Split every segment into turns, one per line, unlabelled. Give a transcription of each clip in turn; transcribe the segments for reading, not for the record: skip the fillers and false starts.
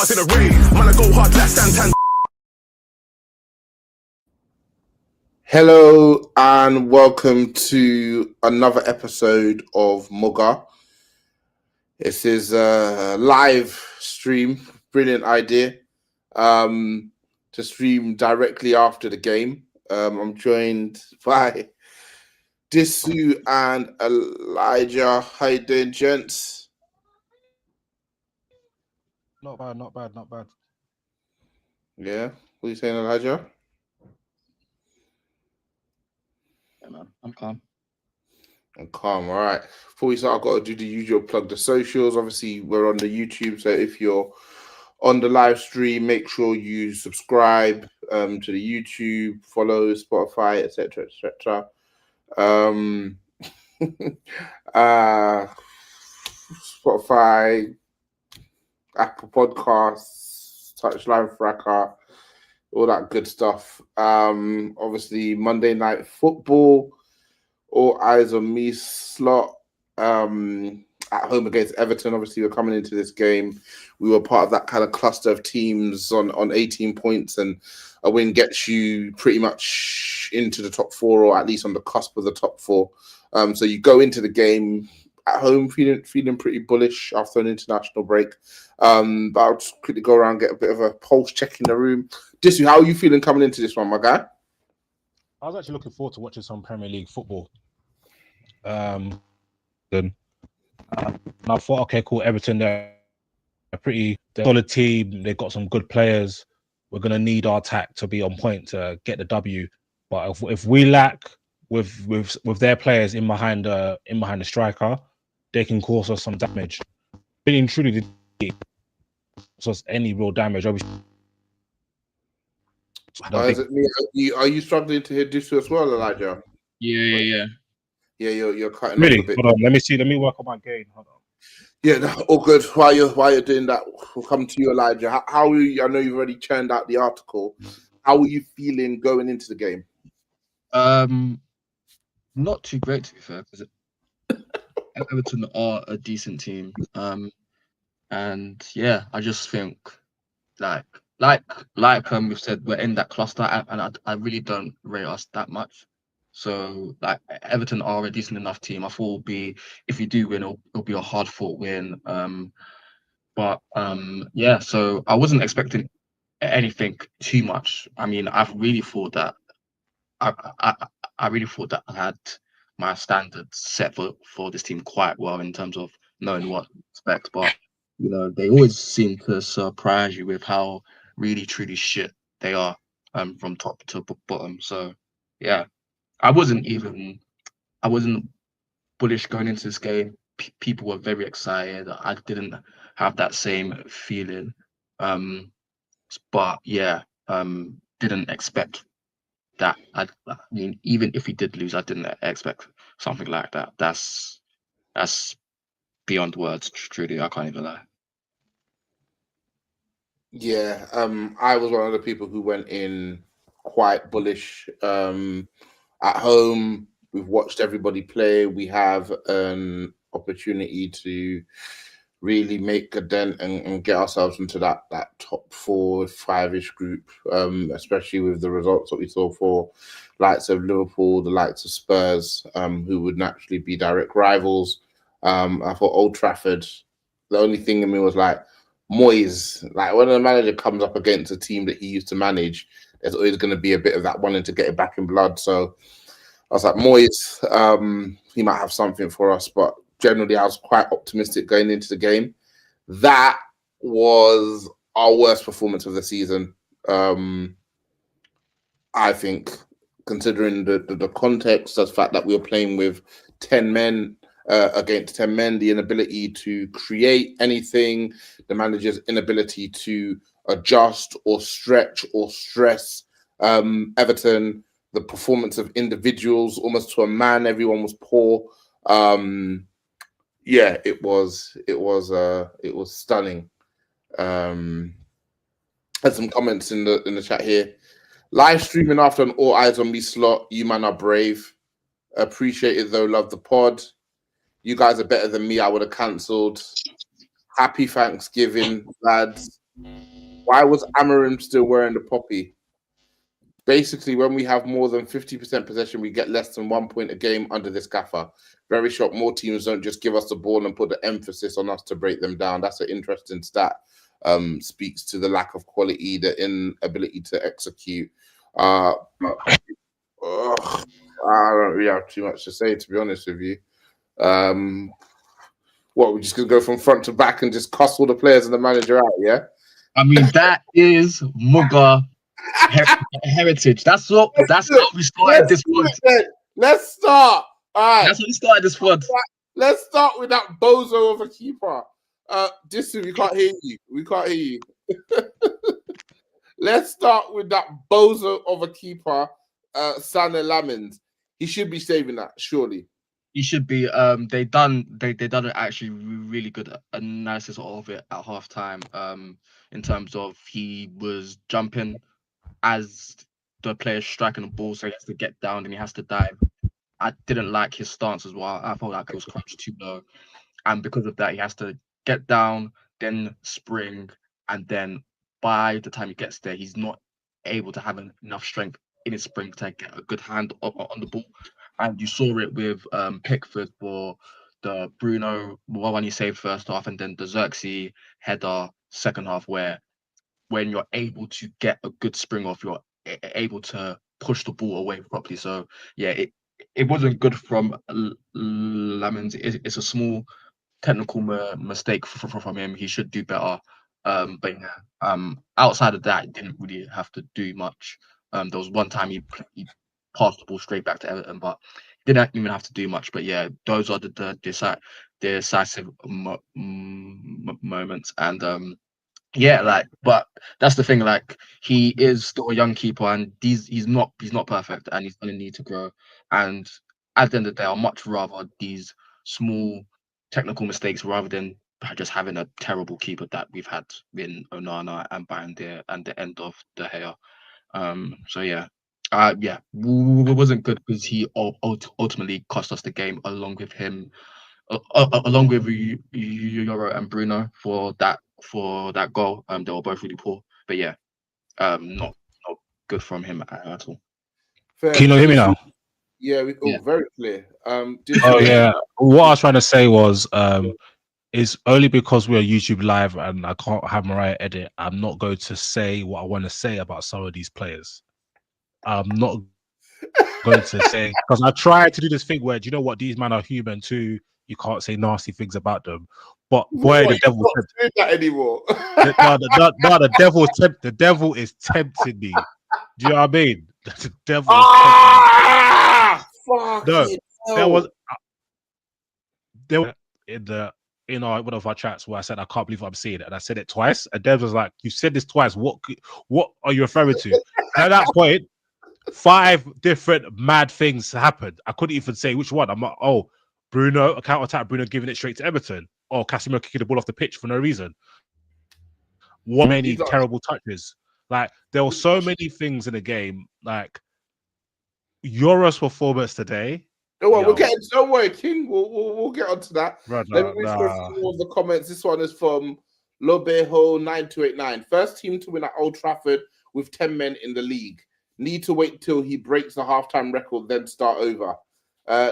bars in a rave. Man, I go hard like Santan.
Hello and welcome to another episode of Muga. This is a live stream. Brilliant idea. To stream directly after the game. I'm joined by Disu and Elijah. How you doing, gents?
Not bad.
Yeah. What are you saying, Elijah?
Yeah, man. I'm calm.
And calm, all right. Before we start, I've got to do the usual plug, the socials. Obviously, we're on the YouTube, so if you're on the live stream, make sure you subscribe to the YouTube, follow Spotify, etc., etc. Spotify, Apple Podcasts, Touchline Fracker, all that good stuff. Obviously, Monday Night Football. All eyes on me slot at home against Everton. Obviously, we're coming into this game. We were part of that kind of cluster of teams on 18 points, and a win gets you pretty much into the top four, or at least on the cusp of the top four. So you go into the game at home feeling pretty bullish after an international break. But I'll just quickly go around, get a bit of a pulse check in the room. Disu, how are you feeling coming into this one, my guy?
I was actually looking forward to watching some Premier League football. And I thought, okay, cool. Everton, they're a pretty solid team. They've got some good players. We're gonna need our attack to be on point to get the W. But if we lack with their players in behind the striker, they can cause us some damage. Really and truly, cause us any real damage. Obviously,
Is it me? Are you struggling to hear Disu as well, Elijah?
Yeah.
Yeah, you're cutting
really.
off a bit.
Hold on, let me see. Let me work on my gain. Hold on.
Yeah, no, all good. While you're doing that, we'll come to you, Elijah. How are you? I know you've already churned out the article. How are you feeling going into the game?
Not too great, to be fair, because Everton are a decent team. And yeah, I just think like we've said, we're in that cluster, and I really don't rate us that much. So like Everton are a decent enough team. I thought it'll be, if we do win, it'll be a hard fought win. Yeah. So I wasn't expecting anything too much. I mean, I've really thought that I really thought that I had my standards set for this team quite well in terms of knowing what to expect. But they always seem to surprise you with how really truly shit they are, from top to bottom. So yeah, I wasn't bullish going into this game. People were very excited. I didn't have that same feeling. But yeah, didn't expect that. I mean, even if we did lose, I didn't expect something like that. That's beyond words, truly. I can't even lie.
Yeah, I was one of the people who went in quite bullish. At home, we've watched everybody play. We have an opportunity to really make a dent and get ourselves into that top 4, 5-ish group, especially with the results that we saw for likes of Liverpool, the likes of Spurs, who would naturally be direct rivals. I thought Old Trafford, the only thing in me was like, Moyes, like when a manager comes up against a team that he used to manage, there's always going to be a bit of that wanting to get it back in blood. So I was like, Moyes, he might have something for us, but generally I was quite optimistic going into the game. That was our worst performance of the season. I think, considering the context, the fact that we were playing with 10 men against 10 men, the inability to create anything, the manager's inability to adjust or stretch or stress Everton, the performance of individuals almost to a man, everyone was poor. Yeah, it was stunning. Had some comments in the chat here. Live streaming after an all eyes on me slot. You man are brave. Appreciate it though. Love the pod. You guys are better than me. I would have cancelled. Happy Thanksgiving, lads. Why was Amarim still wearing the poppy? Basically, when we have more than 50% possession, we get less than 1 point a game under this gaffer. Very shocked more teams don't just give us the ball and put the emphasis on us to break them down. That's an interesting stat. Speaks to the lack of quality, the inability to execute. I don't really have too much to say, to be honest with you. What, we're just going to go from front to back and just cuss all the players and the manager out, yeah?
I mean, that is Muga heritage. That's how we started this pod.
Let's start. All right.
That's how we started this pod.
Let's start with that bozo of a keeper. Disu, we can't hear you. We can't hear you. Let's start with that bozo of a keeper, Sané Lamens. He should be saving that, surely.
He should be. They done it actually really good analysis of it at halftime. In terms of he was jumping as the player striking the ball, so he has to get down and he has to dive. I didn't like his stance as well. I felt like it was crouched too low, and because of that, he has to get down, then spring, and then by the time he gets there, he's not able to have enough strength in his spring to get a good hand on the ball. And you saw it with Pickford for the Bruno one he saved first half, and then the Xerxes header second half, where when you're able to get a good spring off, you're able to push the ball away properly. So yeah, it wasn't good from Lamens. It's a small technical mistake from him. He should do better. But yeah, outside of that, he didn't really have to do much. There was one time he passed the ball straight back to Everton, but didn't even have to do much. But yeah, those are the decisive moments. And yeah, but that's the thing. Like, he is still a young keeper, and he's not perfect, and he's gonna need to grow. And at the end of the day, I'd much rather these small technical mistakes rather than just having a terrible keeper that we've had in Onana and Bandir and the end of De Gea. So yeah. Wasn't good because he ultimately cost us the game along with him, along with Euro and Bruno for that goal. They were both really poor, but yeah, not good from him at all.
Fair.
Can you hear me now?
Yeah, very clear.
Yeah. What I was trying to say was, it's only because we're YouTube live and I can't have Mariah edit. I'm not going to say what I want to say about some of these players. I'm not going to say, because I tried to do this thing where, do you know what, these men are human too. You can't say nasty things about them. But boy, the devil
not doing that anymore.
The devil is tempting me. Do you know what I mean? The devil.
Fuck.
No, there was in one of our chats where I said I can't believe I'm seeing it, and I said it twice. And Dev was like, "You said this twice. What are you referring to?" And at that point, 5 different mad things happened. I couldn't even say which one. I'm like, oh, Bruno, a counter attack, Bruno giving it straight to Everton, or Casemiro kicking the ball off the pitch for no reason. Many terrible touches. Like, there were so many things in the game. Like, Euro's performance today.
Don't worry, King. We'll get onto that.
Brother,
Let me read through a few of the comments. This one is from Lobeho9289. First team to win at Old Trafford with 10 men in the league. Need to wait till he breaks the halftime record, then start over.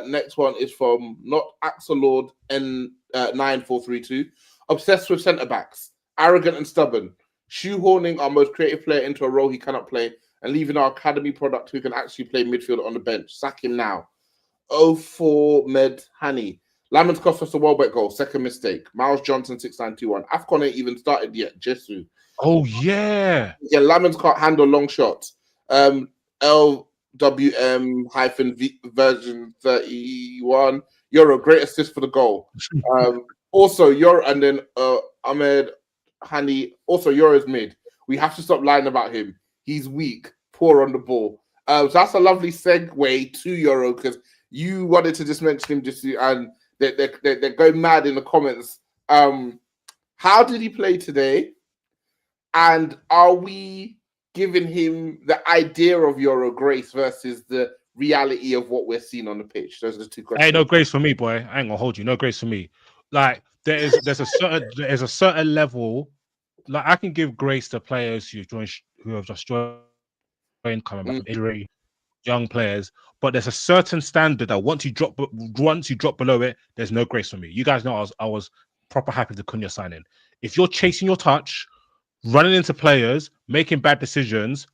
Next one is from not Axelord N9432. Obsessed with centre backs, arrogant and stubborn, shoehorning our most creative player into a role he cannot play, and leaving our academy product who can actually play midfield on the bench. Sack him now. 04 Med Hani. Lamens cost us a Welbeck goal. Second mistake. Miles Johnson 6921. AFCON ain't even started yet. Jesu.
Oh yeah.
Yeah, Lamens can't handle long shots. LWM version 31. Euro, great assist for the goal. Also, Euro, and then Ahmed Hani. Also, Euro's mid. We have to stop lying about him. He's weak, poor on the ball. So that's a lovely segue to Euro, because you wanted to just mention him, and they're going mad in the comments. How did he play today? And are we giving him the idea of Euro grace versus the reality of what we're seeing on the pitch? Those are the two questions.
Ain't no grace for me, boy. I ain't gonna hold you. No grace for me. Like, there's a certain level like I can give grace to players who have just joined, coming back from injury, young players. But there's a certain standard that once you drop below it, there's no grace for me. You guys know I was proper happy with the Cunha signing. If you're chasing your touch, running into players, making bad decisions,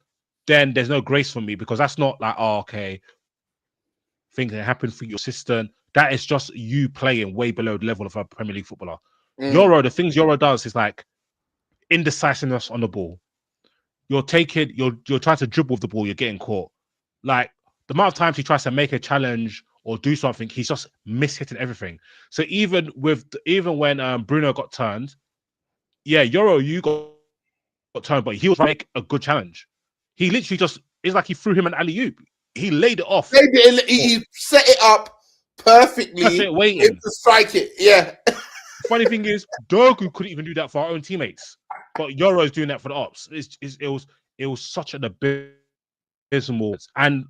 then there's no grace for me because that's not like, oh, okay, things that happen for your assistant. That is just you playing way below the level of a Premier League footballer. The things Euro does is like indecisiveness on the ball. You're trying to dribble with the ball, you're getting caught. Like the amount of times he tries to make a challenge or do something, he's just mishitting everything. So even when Bruno got turned, yeah, Euro, you got turned, but he was like a good challenge. He literally it's like he threw him an alley-oop. He laid it off.
He set it up perfectly
waiting
to strike it. Yeah.
Funny thing is, Dogu couldn't even do that for our own teammates, but Euro is doing that for the ops. It was such an abysmal, and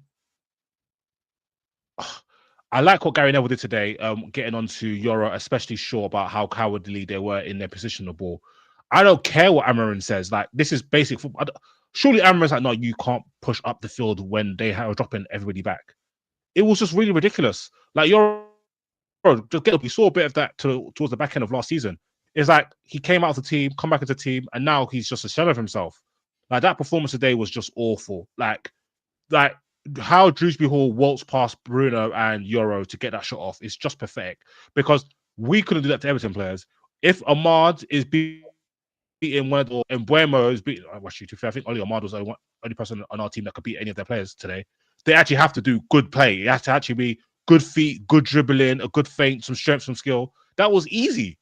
I like what Gary Neville did today, getting onto Euro, especially Shaw, about how cowardly they were in their position of ball. I don't care what Amarin says. Like, this is basic football. Surely Amarin's like, no, you can't push up the field when they are dropping everybody back. It was just really ridiculous. Like, we saw a bit of that towards the back end of last season. It's like he came out of the team, come back into the team, and now he's just a shell of himself. Like, that performance today was just awful. Like how Drewsbury Hall waltzed past Bruno and Euro to get that shot off is just pathetic because we couldn't do that to Everton players. If Ahmad is beating one or Mbuemo is beating, actually, to be fair, I think only Ahmad was the only person on our team that could beat any of their players today. They actually have to do good play. It has to actually be good feet, good dribbling, a good feint, some strength, some skill. That was easy.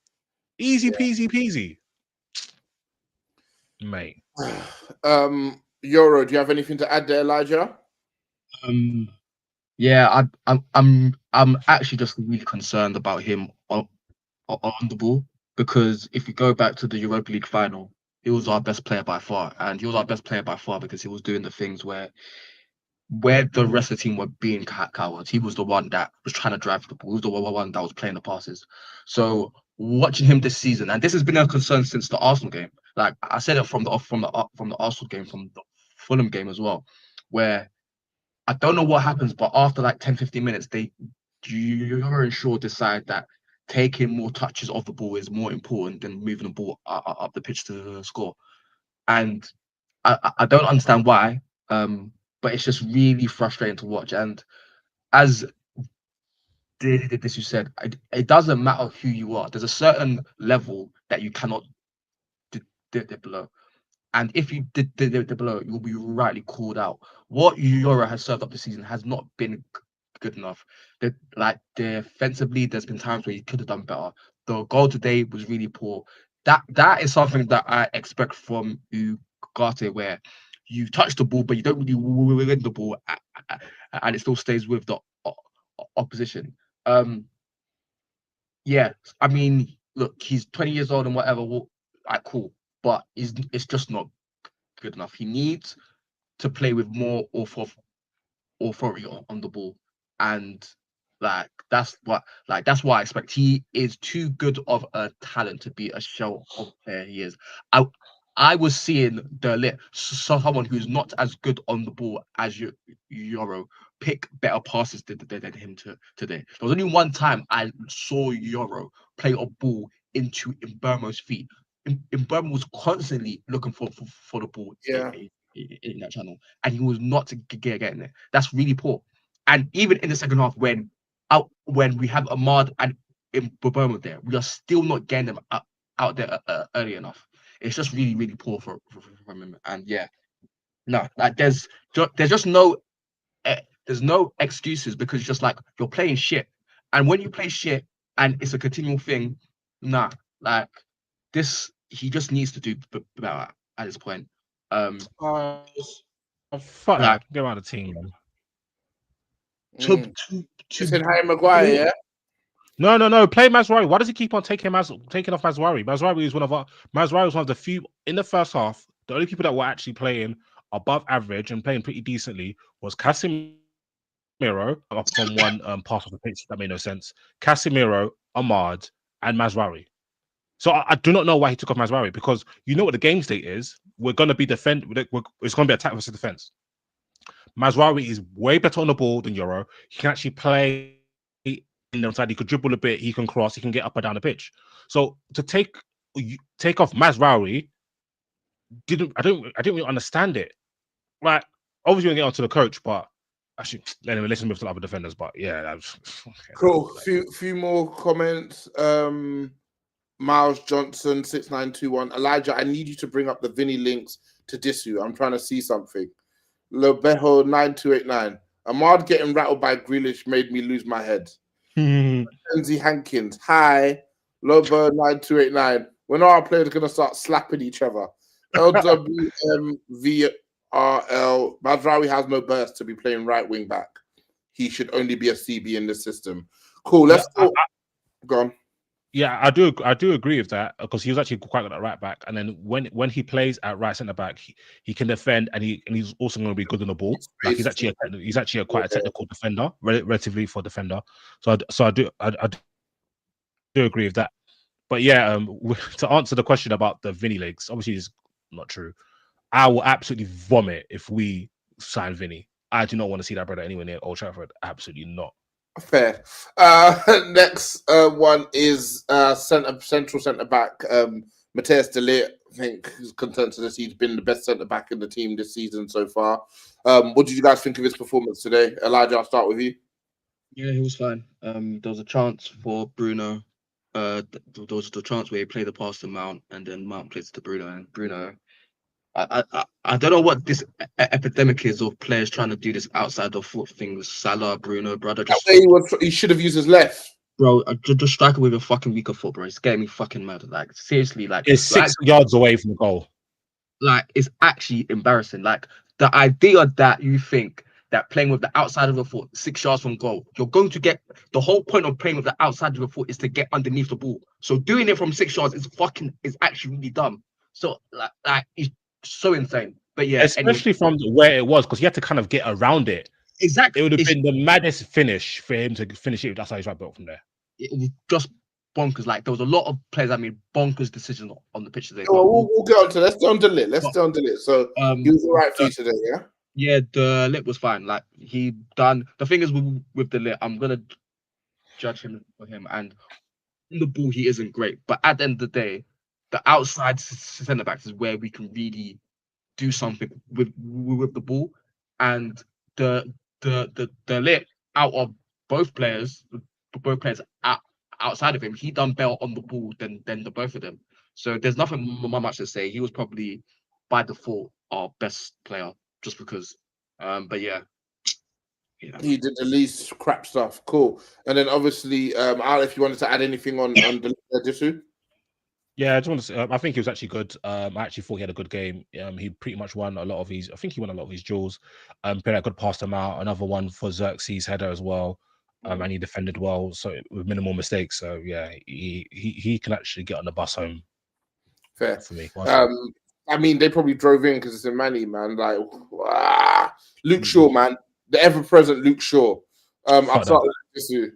Peasy peasy. Mate.
Euro, do you have anything to add there, Elijah?
Yeah, I'm actually just really concerned about him on the ball because if you go back to the Europa League final, he was our best player by far, and he was our best player by far because he was doing the things where the rest of the team were being cowards. He was the one that was trying to drive the ball. He was the one that was playing the passes. So watching him this season, and this has been a concern since the Arsenal game. Like I said it from the Arsenal game, from the Fulham game as well, where I don't know what happens, but after like 10, 15 minutes, you're sure decide that taking more touches of the ball is more important than moving the ball up the pitch to score. And I don't understand why. But it's just really frustrating to watch. And as this you said, it doesn't matter who you are. There's a certain level that you cannot dip below. And if you did below, you'll be rightly called out. What Euro has served up this season has not been good enough. Like defensively, there's been times where he could have done better. The goal today was really poor. That is something that I expect from Ugarte, where you touch the ball, but you don't really win the ball, and it still stays with the opposition. Yeah, I mean, look, he's 20 years old and whatever. Well, cool, but it's just not good enough. He needs to play with more authority on the ball, and that's what I expect. He is too good of a talent to be a shell of player he is. I was seeing someone who's not as good on the ball as Euro pick better passes than him today. There was only one time I saw Euro play a ball into Mbuemo's feet. Mbuemo was constantly looking for the ball in that channel, and he was not getting there. That's really poor. And even in the second half, when we have Ahmad and Mbuemo there, we are still not getting them out there early enough. It's just really, really poor from him. And yeah, no, like there's just no there's no excuses because it's just like you're playing shit, and when you play shit and it's a continual thing, nah, like this, he just needs to do better at this point.
Fuck
like,
that. Get out of the team, man.
You said Harry Maguire, yeah?
No. Play Mazraoui. Why does he keep on taking off Mazraoui? Mazraoui was one of the few in the first half. The only people that were actually playing above average and playing pretty decently was Casemiro up from one pass of the pitch that made no sense. Casemiro, Ahmad, and Mazraoui. So I do not know why he took off Mazraoui, because you know what the game state is. We're going to be it's going to be attack versus defense. Mazraoui is way better on the ball than Euro. He can actually play in the side. He could dribble a bit. He can cross. He can get up and down the pitch. So to take off Mazraoui, I didn't really understand it. Like, obviously, we get onto the coach, but actually, anyway, let's move to the other defenders. But yeah, that was
Cool. Few more comments. Miles Johnson 6921. Elijah, I need you to bring up the Vinny links to Disu. I'm trying to see something. Lobejo 9289. Ahmad getting rattled by Grealish made me lose my head. Mackenzie Hankins. Hi. Lobo 9289. When are our players gonna start slapping each other? LWMVRL. Mazraoui has no burst to be playing right wing back. He should only be a CB in the system. Cool. Let's go on.
Yeah, I do agree with that, because he was actually quite good at right back, and then when he plays at right centre back, he can defend, and he's also going to be good on the ball. Like, he's actually quite a technical defender, relatively for a defender. So I do agree with that. But yeah, to answer the question about the Vinny legs, obviously it's not true. I will absolutely vomit if we sign Vinny. I do not want to see that brother anywhere near Old Trafford. Absolutely not.
Fair. Next one is central centre back Matthias de Ligt. I think he's consensus. He's been the best centre back in the team this season so far. What did you guys think of his performance today? Elijah, I'll start with you.
Yeah, he was fine. There was a chance for Bruno. There was the chance where he played the pass to Mount, and then Mount plays to Bruno, and Bruno. I don't know what this epidemic is of players trying to do this outside the foot thing with Salah, Bruno, brother. Just
he should have used his left.
Bro, just strike it with a fucking weaker foot, bro. It's getting me fucking mad. Like, seriously, like,
it's 6 yards away from the goal.
Like, it's actually embarrassing. Like, the idea that you think that playing with the outside of the foot, 6 yards from goal, you're going to get the whole point of playing with the outside of the foot is to get underneath the ball. So doing it from 6 yards is actually really dumb. So like it's so insane. But yeah,
especially from where it was, because he had to kind of get around it.
Exactly.
It would have been the maddest finish for him to finish it with that size right back from there.
It was just bonkers. Like, there was a lot of players that made bonkers decisions on the pitch today.
We'll get on to let's stay on the Ligt. So he was all right for you today, yeah?
Yeah, the Ligt was fine. Like, he done the thing is with the Ligt, I'm gonna judge him for him, and on the ball he isn't great. But at the end of the day, the outside centre backs is where we can really do something with the ball. And the Ligt, out of both players outside of him, he done better on the ball than the both of them. So there's nothing much to say. He was probably by default our best player, just because. But yeah.
He did the least crap stuff. Cool. And then obviously, Al, if you wanted to add anything on the Disu.
Yeah, I just want to say, I think he was actually good. I actually thought he had a good game. He pretty much won a lot of his. I think he won a lot of his duels. Played a good pass him out. Another one for Xerxes' header as well. And he defended well, so with minimal mistakes. So yeah, he can actually get on the bus home.
Fair
for me.
I mean, they probably drove in because it's a Manny, man. Like, Luke Shaw, man, the ever-present Luke Shaw. I'll start with Disu.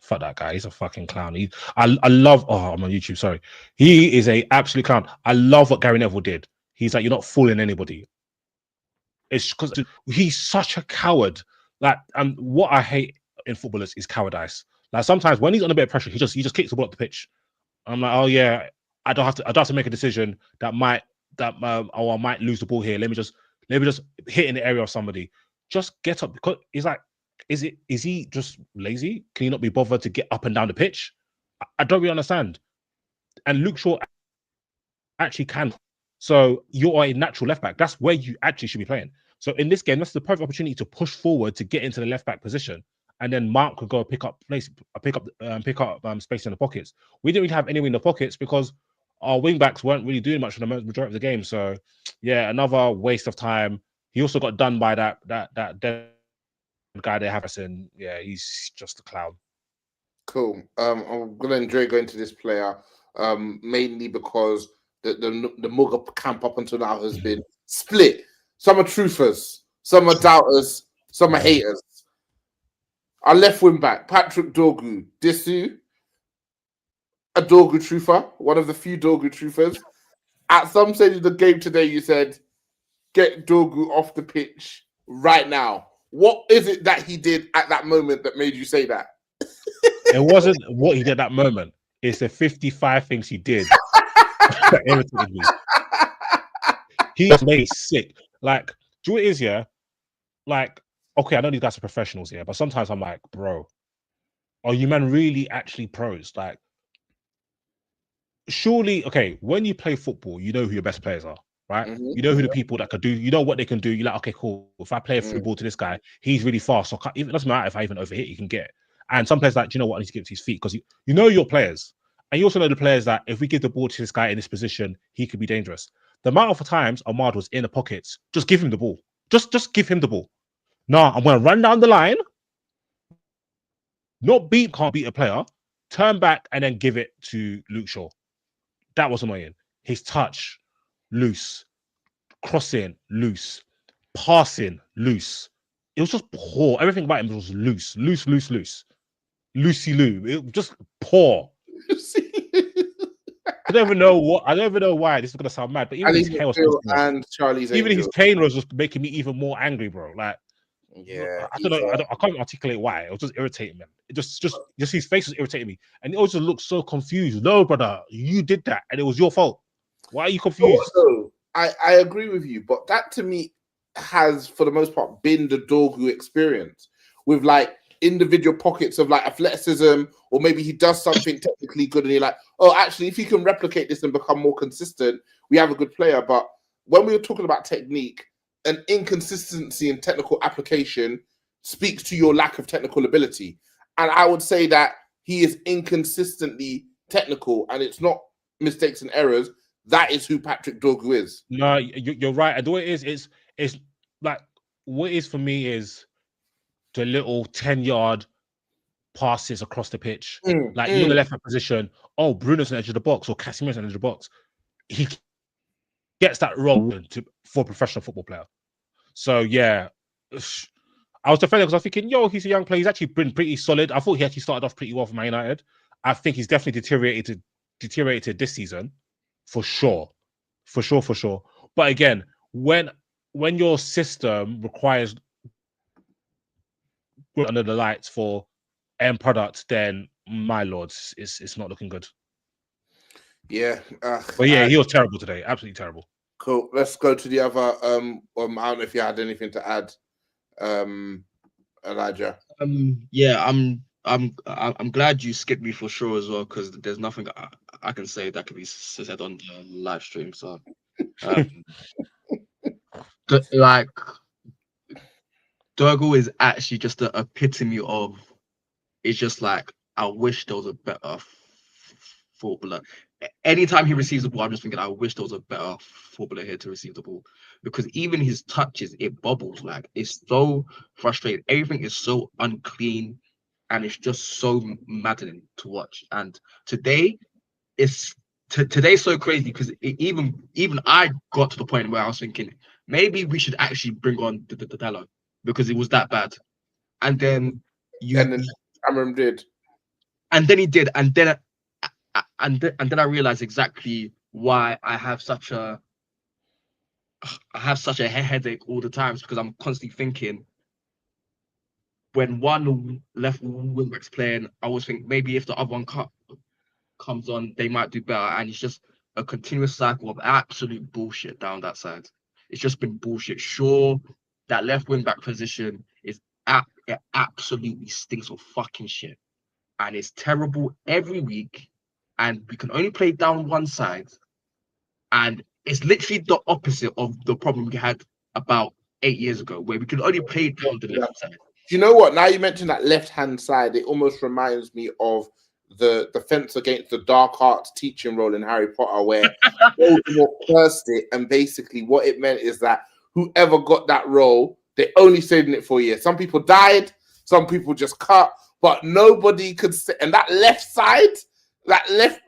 Fuck that guy. He's a fucking clown. I love. Oh, I'm on YouTube. Sorry. He is a absolute clown. I love what Gary Neville did. He's like, you're not fooling anybody. It's because he's such a coward. Like, and what I hate in footballers is cowardice. Like, sometimes when he's under a bit of pressure, he just kicks the ball up the pitch. I'm like, oh yeah, I don't have to make a decision that I might lose the ball here. Let me just hit in the area of somebody. Just get up, because he's like, is he just lazy? Can he not be bothered to get up and down the pitch? I don't really understand. And Luke Shaw actually can. So you are a natural left back. That's where you actually should be playing. So in this game, that's the perfect opportunity to push forward to get into the left back position, and then Mark could go pick up space in the pockets. We didn't really have anyone in the pockets because our wing backs weren't really doing much for the majority of the game. So yeah, another waste of time. He also got done by that guy they have us in. Yeah, he's just a clown.
Cool. I'm gonna enjoy going to this player, mainly because the Muga camp up until now has been split. Some are truthers, some are doubters, some are haters. Our left wing back, Patrick Dorgu, Disu. a Dorgu truther, one of the few Dorgu truthers. At some stage of the game today, you said, "Get Dorgu off the pitch right now." What is it that he did at that moment that made you say that?
It wasn't what he did at that moment. It's the 55 things he did that irritated me. He just made me sick. Like, do you know what it is, yeah? Like, okay, I know these guys are professionals here, but sometimes I'm like, bro, are you man really actually pros? Like, surely, okay, when you play football, you know who your best players are, right? You know who the people that could do, you know what they can do. You're like, okay, cool. If I play a through ball to this guy, he's really fast. So it doesn't matter if I even overhit, he can get it. And some players like, do you know what? I need to give it to his feet because you know your players. And you also know the players that if we give the ball to this guy in this position, he could be dangerous. The amount of times Ahmad was in the pockets, just give him the ball. Just give him the ball. Nah, I'm going to run down the line. Can't beat a player. Turn back and then give it to Luke Shaw. That was annoying. His touch, loose. Crossing, loose. Passing, loose. It was just poor. Everything about him was loose. Lucy Lou. It was just poor. I don't even know why this is gonna sound mad, but even his cane was
and Charlie's
even
Angel.
his cane was just making me even more angry, bro. Like,
yeah,
I don't know. I can't articulate why. It was just irritating, man. It just his face was irritating me, and he also looked so confused. No, brother, you did that, and it was your fault. Why are you confused?
Also, I agree with you, but that to me has, for the most part, been the Dorgu experience with like individual pockets of like athleticism, or maybe he does something technically good, and you're like, oh, actually, if he can replicate this and become more consistent, we have a good player. But when we were talking about technique, an inconsistency in technical application speaks to your lack of technical ability. And I would say that he is inconsistently technical, and it's not mistakes and errors. That is who Patrick Dorgu is.
No, you're right. And the way it is, it's like what it is for me is the little 10-yard passes across the pitch. Like you're in the left hand position. Oh, Bruno's on the edge of the box, or Casemiro's on the edge of the box. He gets that role for a professional football player. So yeah, I was defending because I was thinking, yo, he's a young player. He's actually been pretty solid. I thought he actually started off pretty well for Man United. I think he's definitely deteriorated this season, for sure. But again, when your system requires under the lights for end product, then my lords, it's not looking good.
Yeah,
but yeah, he was terrible today. Absolutely terrible.
Cool. Let's go to the other. I don't know if you had anything to add, Elijah.
Yeah, I'm glad you skipped me for sure as well, because there's nothing I can say that can be said on the live stream. So, like, Dorgu is actually just the epitome of. It's just like, I wish there was a better footballer. Anytime he receives the ball, I'm just thinking, I wish there was a better footballer here to receive the ball, because even his touches, it bubbles. Like, it's so frustrating. Everything is so unclean, and it's just so maddening to watch. And today, today's so crazy because even I got to the point where I was thinking maybe we should actually bring on the Dallo, because it was that bad. And then
Cameron did,
and then he did, and then I realized exactly why I have such a headache all the times, because I'm constantly thinking, when one left wing back's playing, I always think maybe if the other one comes on, they might do better. And it's just a continuous cycle of absolute bullshit down that side. It's just been bullshit. Sure, that left wing back position is it absolutely stinks of fucking shit, and it's terrible every week. And we can only play down one side, and it's literally the opposite of the problem we had about 8 years ago, where we could only play down the left side.
Do you know what? Now you mentioned that left-hand side, it almost reminds me of the defense against the dark arts teaching role in Harry Potter, where Voldemort cursed it, and basically what it meant is that whoever got that role, they only stayed in it for a year. Some people died, some people just cut, but nobody could say. And that left side, that left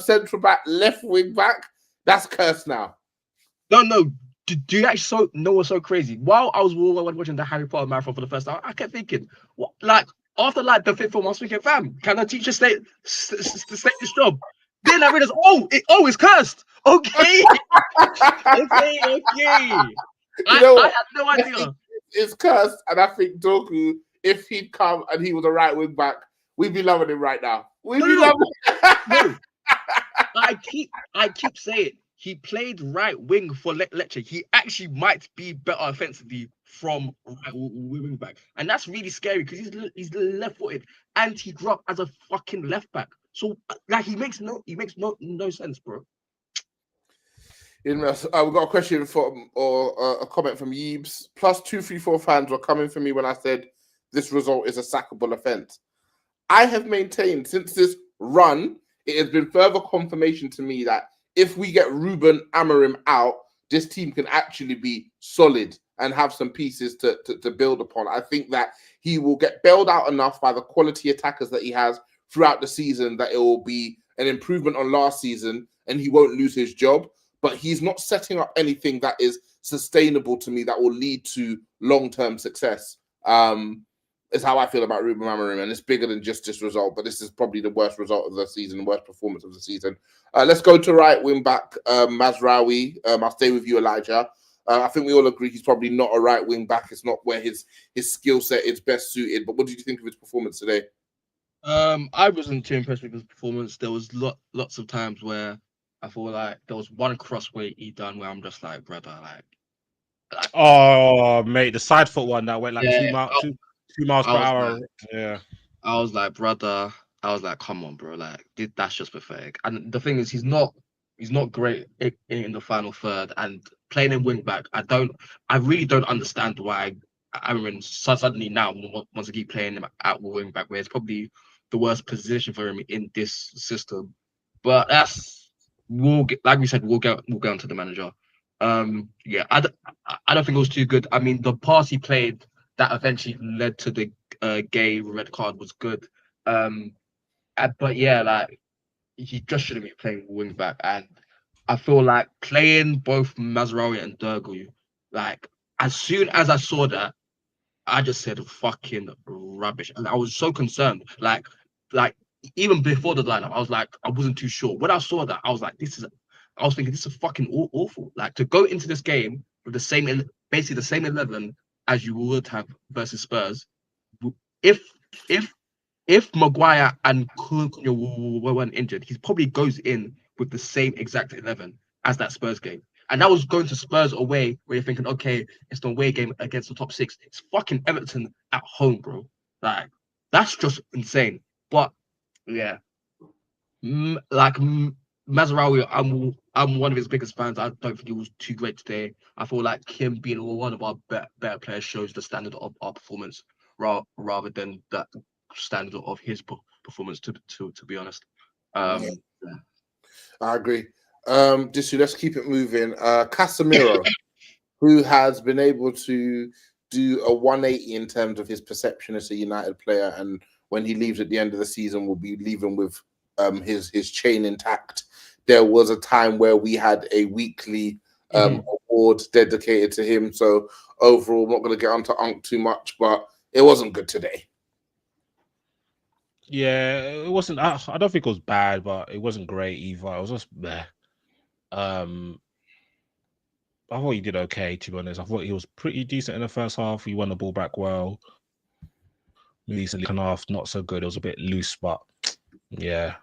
central back, left wing back, that's cursed now.
No. Do you actually know what's so crazy? While I was watching the Harry Potter marathon for the first time, I kept thinking, what, like, after like the fifth film, I was thinking, fam, can a teacher stay this job? Then I realized, it's cursed. Okay, okay. I had no idea.
It's cursed, and I think Doku, if he'd come and he was a right wing back, we'd be loving him right now. We'd be loving him.
No. I keep saying he played right wing for Lecce. He actually might be better offensively from right wing back, and that's really scary because he's left-footed and he grew up as a fucking left back. So like he makes no sense, bro.
We've got a question from or a comment from Yeebs. +234 fans were coming for me when I said this result is a sackable offence. I have maintained since this run, it has been further confirmation to me that if we get Ruben Amorim out, this team can actually be solid and have some pieces to build upon. I think that he will get bailed out enough by the quality attackers that he has throughout the season that it will be an improvement on last season and he won't lose his job. But he's not setting up anything that is sustainable to me that will lead to long-term success. Is how I feel about Ruben Amorim, and it's bigger than just this result, but this is probably the worst result of the season, worst performance of the season. Let's go to right wing back, Mazraoui. I'll stay with you, Elijah. I think we all agree he's probably not a right wing back. It's not where his skill set is best suited. But what did you think of his performance today?
I wasn't too impressed with his performance. There was lots of times where I feel like there was one cross where he done where I'm just like, brother, like
oh mate, the side foot one that went like
yeah,
2 miles per hour.
Like,
yeah,
I was like, brother, come on, bro, like that's just pathetic. And the thing is, he's not great in the final third, and playing in wing back, I really don't understand why Aaron suddenly now wants to keep playing him at wing back, where it's probably the worst position for him in this system. But like we said, we'll go into the manager. Yeah, I don't think it was too good. I mean, the pass he played that eventually led to the gay red card was good. But yeah, like he just shouldn't be playing wing back. And I feel like playing both Mazraoui and Dergu, like as soon as I saw that, I just said fucking rubbish, and I was so concerned. Like even before the lineup, I was like, I wasn't too sure. When I saw that, I was like, I was thinking this is fucking awful. Like to go into this game with basically the same 11 as you would have versus Spurs. If Maguire and Cunha weren't injured, he probably goes in with the same exact 11 as that Spurs game. And that was going to Spurs away, where you're thinking, okay, it's the away game against the top six. It's fucking Everton at home, bro. Like, that's just insane. But, yeah. Mazraoui, I'm one of his biggest fans. I don't think he was too great today. I feel like him being one of our better players shows the standard of our performance rather than that standard of his performance, to be honest. Yeah.
I agree. Let's keep it moving. Casemiro, who has been able to do a 180 in terms of his perception as a United player, and when he leaves at the end of the season, will be leaving with his chain intact. There was a time where we had a weekly award dedicated to him. So overall, I'm not going to get onto Unk too much, but it wasn't good today.
Yeah, it wasn't. I don't think it was bad, but it wasn't great either. It was just bleh. I thought he did okay, to be honest. I thought he was pretty decent in the first half. He won the ball back well. Recently, second half not so good. It was a bit loose, but yeah.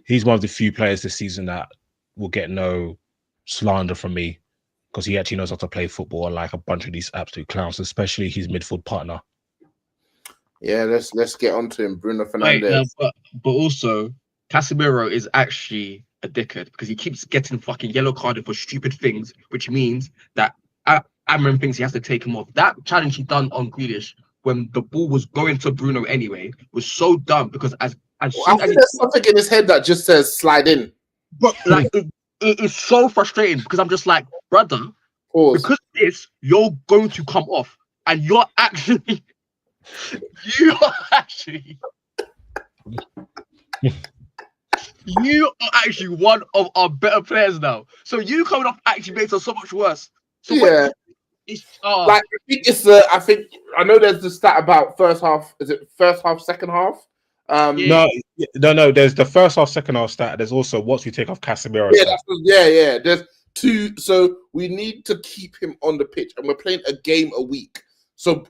He's one of the few players this season that will get no slander from me because he actually knows how to play football, unlike a bunch of these absolute clowns, especially his midfield partner.
Yeah, let's get on to him, Bruno Fernandes.
But also, Casemiro is actually a dickhead because he keeps getting fucking yellow carded for stupid things, which means that Amorim thinks he has to take him off. That challenge he done on Grealish when the ball was going to Bruno anyway was so dumb because as soon as
there's something in his head that just says slide in.
But like it is so frustrating because I'm just like, brother, because of this, you're going to come off and you are actually one of our better players now. So you coming off actually makes us so much worse. So
yeah. Like I think I know there's the stat about first half. Is it first half, second half?
No. There's the first half, second half stat. There's also once we take off Casemiro stat.
Yeah. There's two. So we need to keep him on the pitch, and we're playing a game a week. So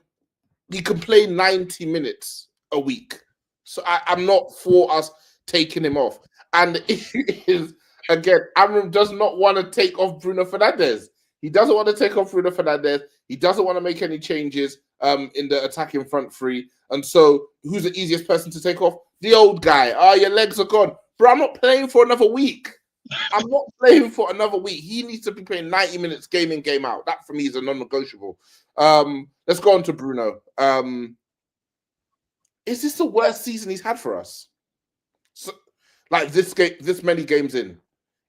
he can play 90 minutes a week. So I'm not for us taking him off. And the issue is, again, Amram does not want to take off Bruno Fernandes. He doesn't want to take off Bruno Fernandes. He doesn't want to make any changes in the attacking front three. And so who's the easiest person to take off? The old guy. Oh, your legs are gone. Bro, I'm not playing for another week. I'm not playing for another week. He needs to be playing 90 minutes game in, game out. That for me is a non-negotiable. Let's go on to Bruno. Is this the worst season he's had for us? So, like this many games in.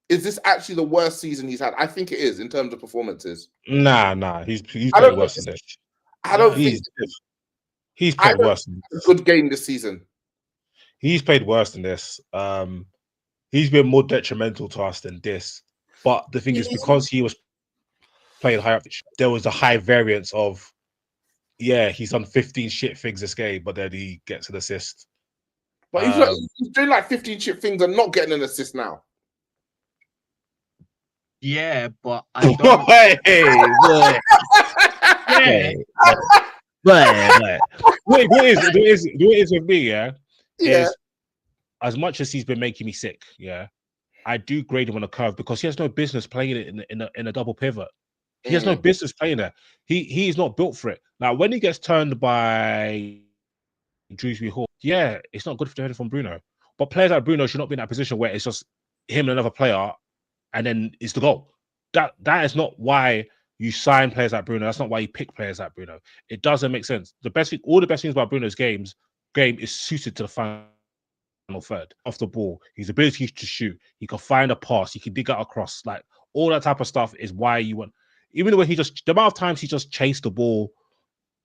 Is this actually the worst season he's had? I think it is in terms of performances.
Nah. He's played worse than this.
I don't think
he's played worse than this.
Good game this season.
He's played worse than this. He's been more detrimental to us than this. But the thing is, because he was playing high up, there was a high variance of, he's done 15 shit things this game, but then he gets an assist.
But he's doing like 15 shit things and not getting an assist now.
Yeah, but I don't.
What is with me, is as much as he's been making me sick, I do grade him on a curve because he has no business playing it in a double pivot. He has no business playing there. He's not built for it. Now, when he gets turned by Dewsbury Hall, it's not good for the head from Bruno. But players like Bruno should not be in that position where it's just him and another player, and then it's the goal. That is not why you sign players like Bruno. That's not why you pick players like Bruno. It doesn't make sense. All the best things about Bruno's game is suited to the final third. Off the ball, his ability to shoot, he can find a pass, he can dig out across, like all that type of stuff is why you want. Even the way the amount of times he just chased the ball,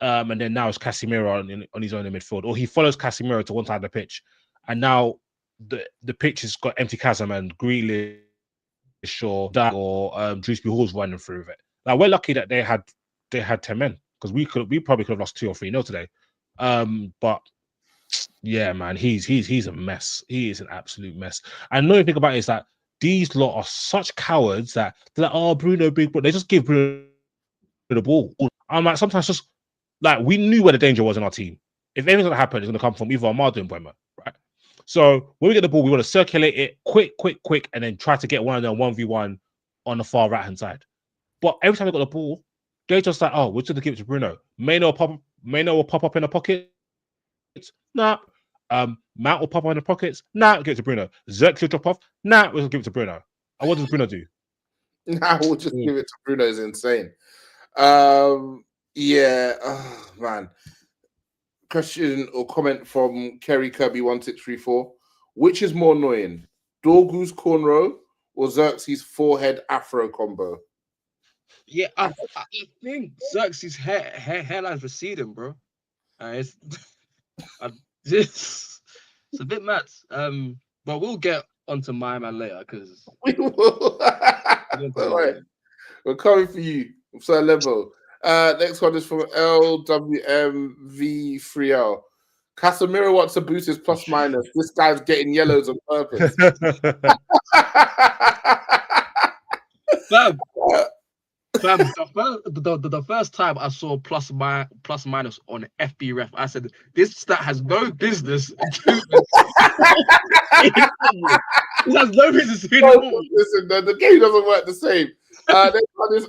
and then now it's Casemiro on his own in midfield, or he follows Casemiro to one side of the pitch, and now the pitch has got empty chasm and Grealish or Dewsbury Hall's running through it. Like we're lucky that they had 10 men because we probably could have lost 2 or 3-0 today. But yeah, man, he's a mess. He is an absolute mess. And another thing about it is that these lot are such cowards that they're like, oh, Bruno, big, but they just give Bruno the ball. I'm like, sometimes just like we knew where the danger was in our team. If anything's gonna happen, it's gonna come from either Amado and Mbeumo, right? So when we get the ball, we want to circulate it quick, and then try to get one of them 1v1 on the far right hand side. But every time they got the ball, they just like, oh, we're just gonna give it to Bruno. Maino will pop up in the pocket. Nah. Mount will pop up in the pockets. Nah, give it to Bruno. Zerk will drop off. Nah, we'll give it to Bruno. And what does Bruno do?
Nah, we'll just give it to Bruno. Is insane. Oh, man. Question or comment from Kerry Kirby 1634. Which is more annoying, Dorgu's cornrow or Xerxes' forehead afro combo?
Yeah, I think Xerxes' hairline's receding, bro. It's a bit mad. But we'll get onto my man later because
we will. Right. We're coming for you, Sir Lebo. Next one is from LWMV3L. Casemiro wants to boost his plus minus. This guy's getting yellows on purpose.
The first time I saw plus minus on FB Ref, I said this stat has no business. It has no business.
Listen, the game doesn't work the same. Next one is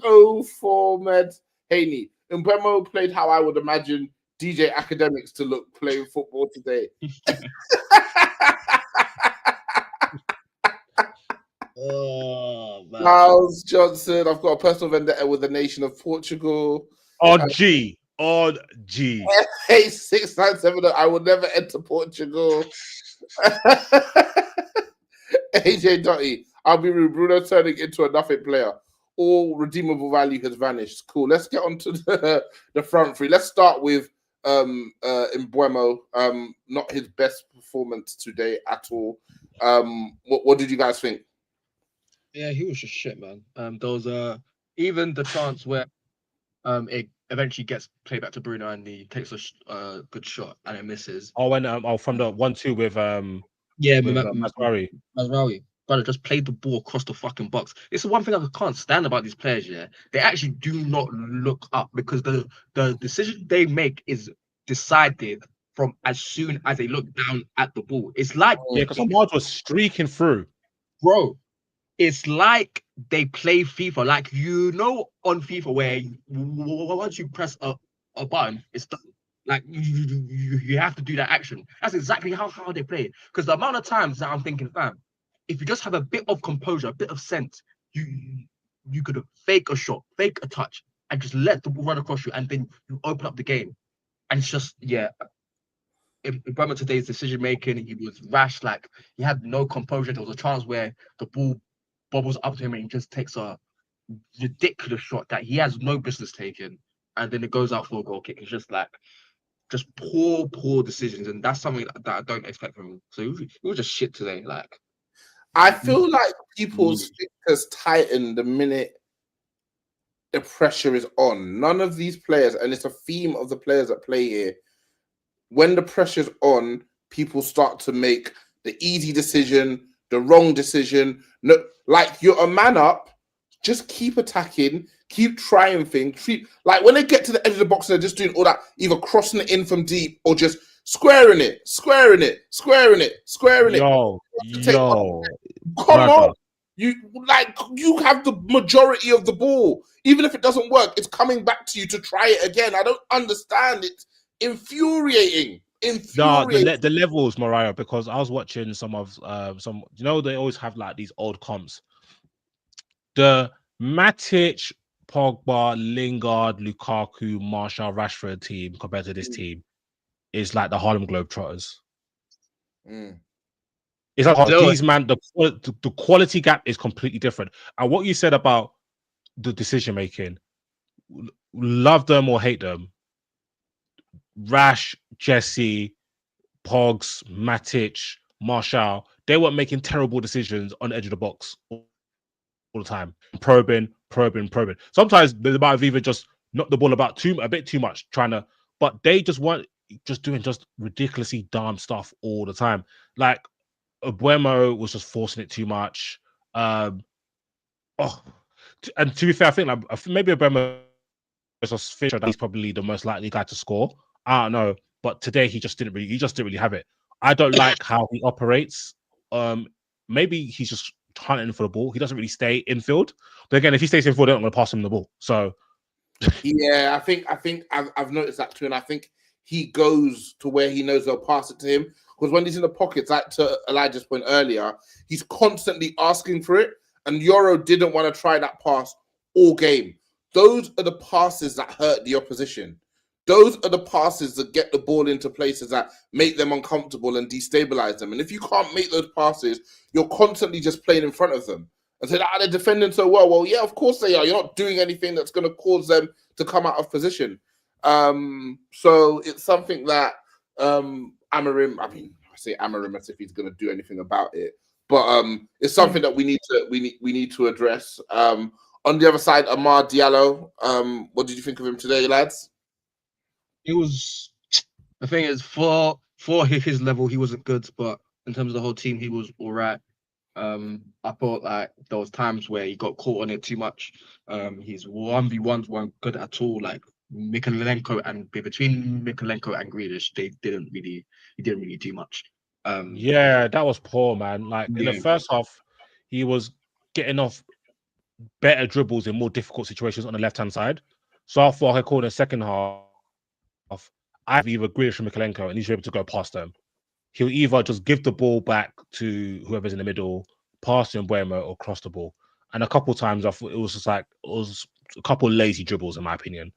04 Med Haney. Mbeumo played how I would imagine DJ Academics to look playing football today.
Oh, man.
Miles Johnson, I've got a personal vendetta with the nation of Portugal.
On G.
8697, I will never enter Portugal. AJ Dotty, I'll be with Bruno turning into a nothing player. All redeemable value has vanished. Cool. Let's get on to the front three. Let's start with Mbeumo. Not his best performance today at all. What did you guys think?
Yeah, he was just shit, man. There was even the chance where It eventually gets played back to Bruno, and he takes a good shot and it misses.
Oh, when from the 1-2 with
Yeah,
Maswari.
Mazraoui. Brother, just played the ball across the fucking box. It's the one thing I can't stand about these players, yeah. They actually do not look up because the decision they make is decided from as soon as they look down at the ball. It's like,
Yeah, because Ahmad was streaking through.
bro, it's like they play FIFA. Like, on FIFA where once you press a button, it's done. Like you have to do that action. That's exactly how they play. Because the amount of times that I'm thinking, fam, if you just have a bit of composure, a bit of sense, you could fake a shot, fake a touch, and just let the ball run across you, and then you open up the game. And it's just, yeah. In Bremer today's decision making, he was rash. Like, he had no composure. There was a chance where the ball bobbles up to him and he just takes a ridiculous shot that he has no business taking, and then it goes out for a goal kick. It's just like, just poor decisions, and that's something that I don't expect from him. So he was just shit today. Like,
I feel like people's fingers tighten the minute the pressure is on. None of these players, and it's a theme of the players that play here, when the pressure's on, people start to make the easy decision, the wrong decision. No, like, you're a man up, just keep attacking, keep trying things. Like, when they get to the edge of the box, they're just doing all that, either crossing it in from deep or just squaring it.
Yo,
Come
brother.
on. You have the majority of the ball. Even if it doesn't work, it's coming back to you to try it again. I don't understand. It's infuriating.
No, the levels, Mariah, because I was watching some, they always have like these old comps. The Matic, Pogba, Lingard, Lukaku, Martial, Rashford team compared to this team is like the Harlem Globetrotters. It's like these man, the quality gap is completely different. And what you said about the decision making, love them or hate them, Rash, Jesse, Pogs, Matic, Martial, they weren't making terrible decisions on the edge of the box all the time. Probing. Sometimes they might have even just knocked the ball about a bit too much, but they just weren't just doing just ridiculously dumb stuff all the time. Like, Abuemo was just forcing it too much. And to be fair, I think like maybe Abuemo is a fisher that he's probably the most likely guy to score. I don't know, but today he just didn't really have it. I don't like how he operates. Maybe he's just hunting for the ball. He doesn't really stay infield. But again, if he stays infield, they're not going to pass him the ball. So
yeah, I think I've noticed that too, and I think he goes to where he knows they'll pass it to him. Because when he's in the pockets, like to Elijah's point earlier, he's constantly asking for it. And Euro didn't want to try that pass all game. Those are the passes that hurt the opposition. Those are the passes that get the ball into places that make them uncomfortable and destabilize them. And if you can't make those passes, you're constantly just playing in front of them. And say, they're defending so well. Well, yeah, of course they are. You're not doing anything that's going to cause them to come out of position. So it's something that Amarim, I say Amarim as if he's going to do anything about it, but it's something that we need to address. On the other side, Amar Diallo, what did you think of him today, lads?
It was, the thing is, for his level, he wasn't good, but in terms of the whole team, he was all right. I thought like there was times where he got caught on it too much. His 1v1s weren't good at all. Like Mikalenko and between Mikalenko and Grealish, he didn't really do much.
Yeah, that was poor, man. Like in the first half, he was getting off better dribbles in more difficult situations on the left hand side. So I thought I called in the second half, I have either Grealish or Mikalenko, and he's able to go past them. He'll either just give the ball back to whoever's in the middle, pass to Mbuemo, or cross the ball. And a couple of times I thought it was a couple of lazy dribbles, in my opinion.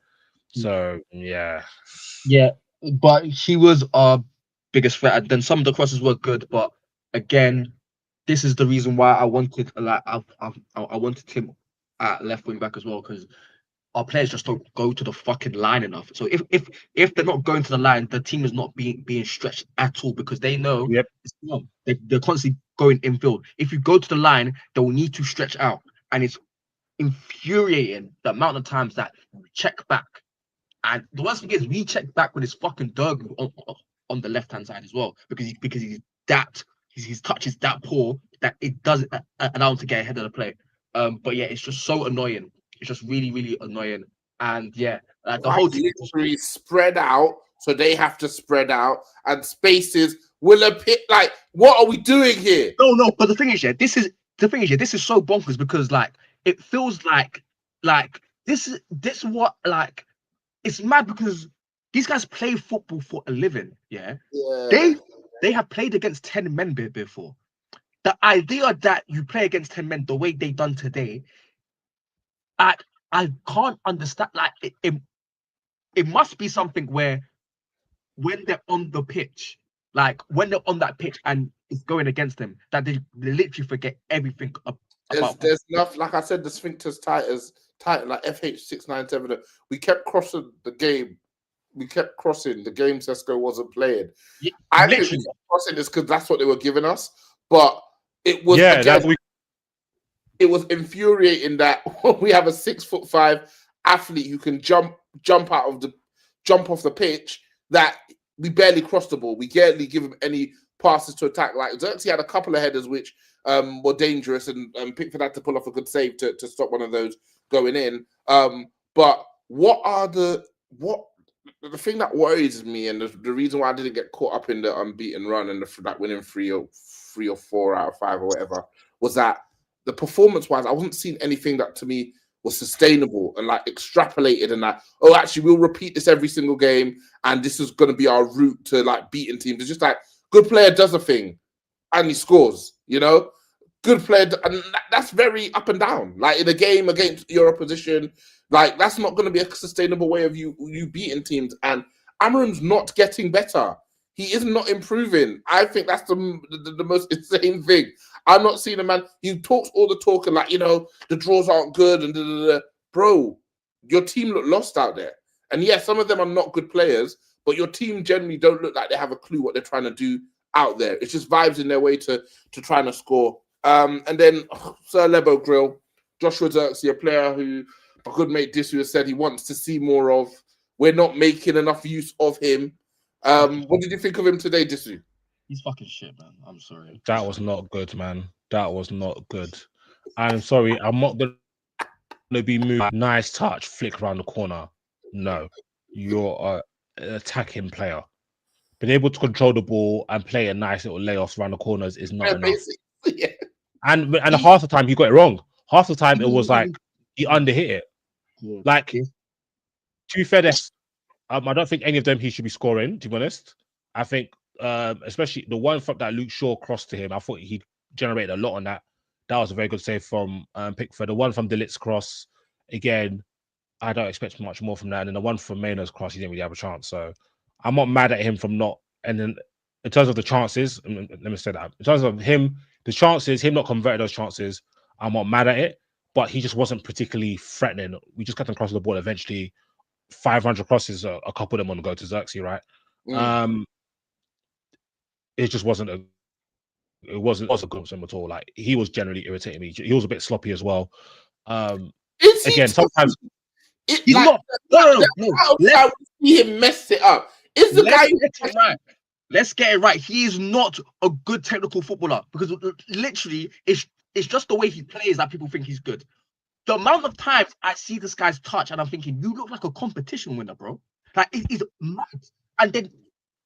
So yeah,
but he was our biggest threat. And then some of the crosses were good, but again, this is the reason why I wanted I wanted him at left wing back as well, because our players just don't go to the fucking line enough. So if they're not going to the line, the team is not being stretched at all, because they know it's wrong. They're constantly going infield. If you go to the line, they will need to stretch out, and it's infuriating the amount of times that we check back. And the worst thing is we check back with his fucking dog on the left hand side as well, because his touch is that poor that it doesn't allow him to get ahead of the play. But yeah, it's just so annoying. It's just really, really annoying. And yeah, the whole team
literally spread out, so they have to spread out, and spaces will appear. Like, what are we doing here?
No. But the thing is, this is so bonkers because like it feels like this what like it's mad because these guys play football for a living. Yeah. They have played against 10 men before. The idea that you play against 10 men the way they done today, I can't understand. Like it must be something where when they're on the pitch, like when they're on that pitch and it's going against them, that they literally forget everything about.
There's enough, like I said, the sphincters tight, like FH697. We kept crossing the game. The game Sesko wasn't playing.
Yeah,
I think crossing is because that's what they were giving us. But it was it was infuriating that we have a 6'5" athlete who can jump off the pitch, that we barely crossed the ball. We barely give him any passes to attack. Like Xerxes had a couple of headers which were dangerous, and Pickford had to pull off a good save to stop one of those going in. But the thing that worries me, and the reason why I didn't get caught up in the unbeaten run and that winning 3 or 4 out of 5 or whatever, was that the performance-wise, I wasn't seeing anything that to me was sustainable and like extrapolated, and that, oh, actually we'll repeat this every single game and this is going to be our route to like beating teams. It's just like good player does a thing and he scores, you know. Good player, and that's very up and down. Like in a game against your opposition, like that's not going to be a sustainable way of you beating teams. And Amarim's not getting better. He is not improving. I think that's the most insane thing. I'm not seeing a man. He talks all the talk and like, you know, the draws aren't good and bro, your team look lost out there. And yes, some of them are not good players, but your team generally don't look like they have a clue what they're trying to do out there. It's just vibes in their way to trying to score. And then Sir Lebo Grill, Joshua Xerxes, a player who a good mate Disu has said he wants to see more of. We're not making enough use of him. What did you think of him today, Disu?
He's fucking shit, man. I'm sorry.
That was not good, man. That was not good. I'm sorry. I'm not going to be moved. Nice touch, flick around the corner. No, you're an attacking player. Being able to control the ball and play a nice little layoffs around the corners is not enough.
Yeah.
And half the time he got it wrong. Half the time it was like he underhit it. Like, to be fair, I don't think any of them he should be scoring, to be honest. I think especially the one from that Luke Shaw crossed to him, I thought he generated a lot on that. That was a very good save from Pickford. The one from Delit's cross, again, I don't expect much more from that. And then the one from Maynard's cross, he didn't really have a chance. So I'm not mad at him from not. And then in terms of the chances, let me say that. In terms of him, the chances, him not converting those chances, I'm not mad at it. But he just wasn't particularly threatening. We just kept him crossing the ball. Eventually, 500 crosses, a couple of them on the go to Xerxes, right? It just wasn't a good sim at all. Like, he was generally irritating me. He was a bit sloppy as well. Again, sometimes
he's not. No.
Let's see him mess it up. Is the guy
right? Let's get it right. He is not a good technical footballer, because literally it's just the way he plays that people think he's good. The amount of times I see this guy's touch and I'm thinking, you look like a competition winner, bro. Like, it is mad. And then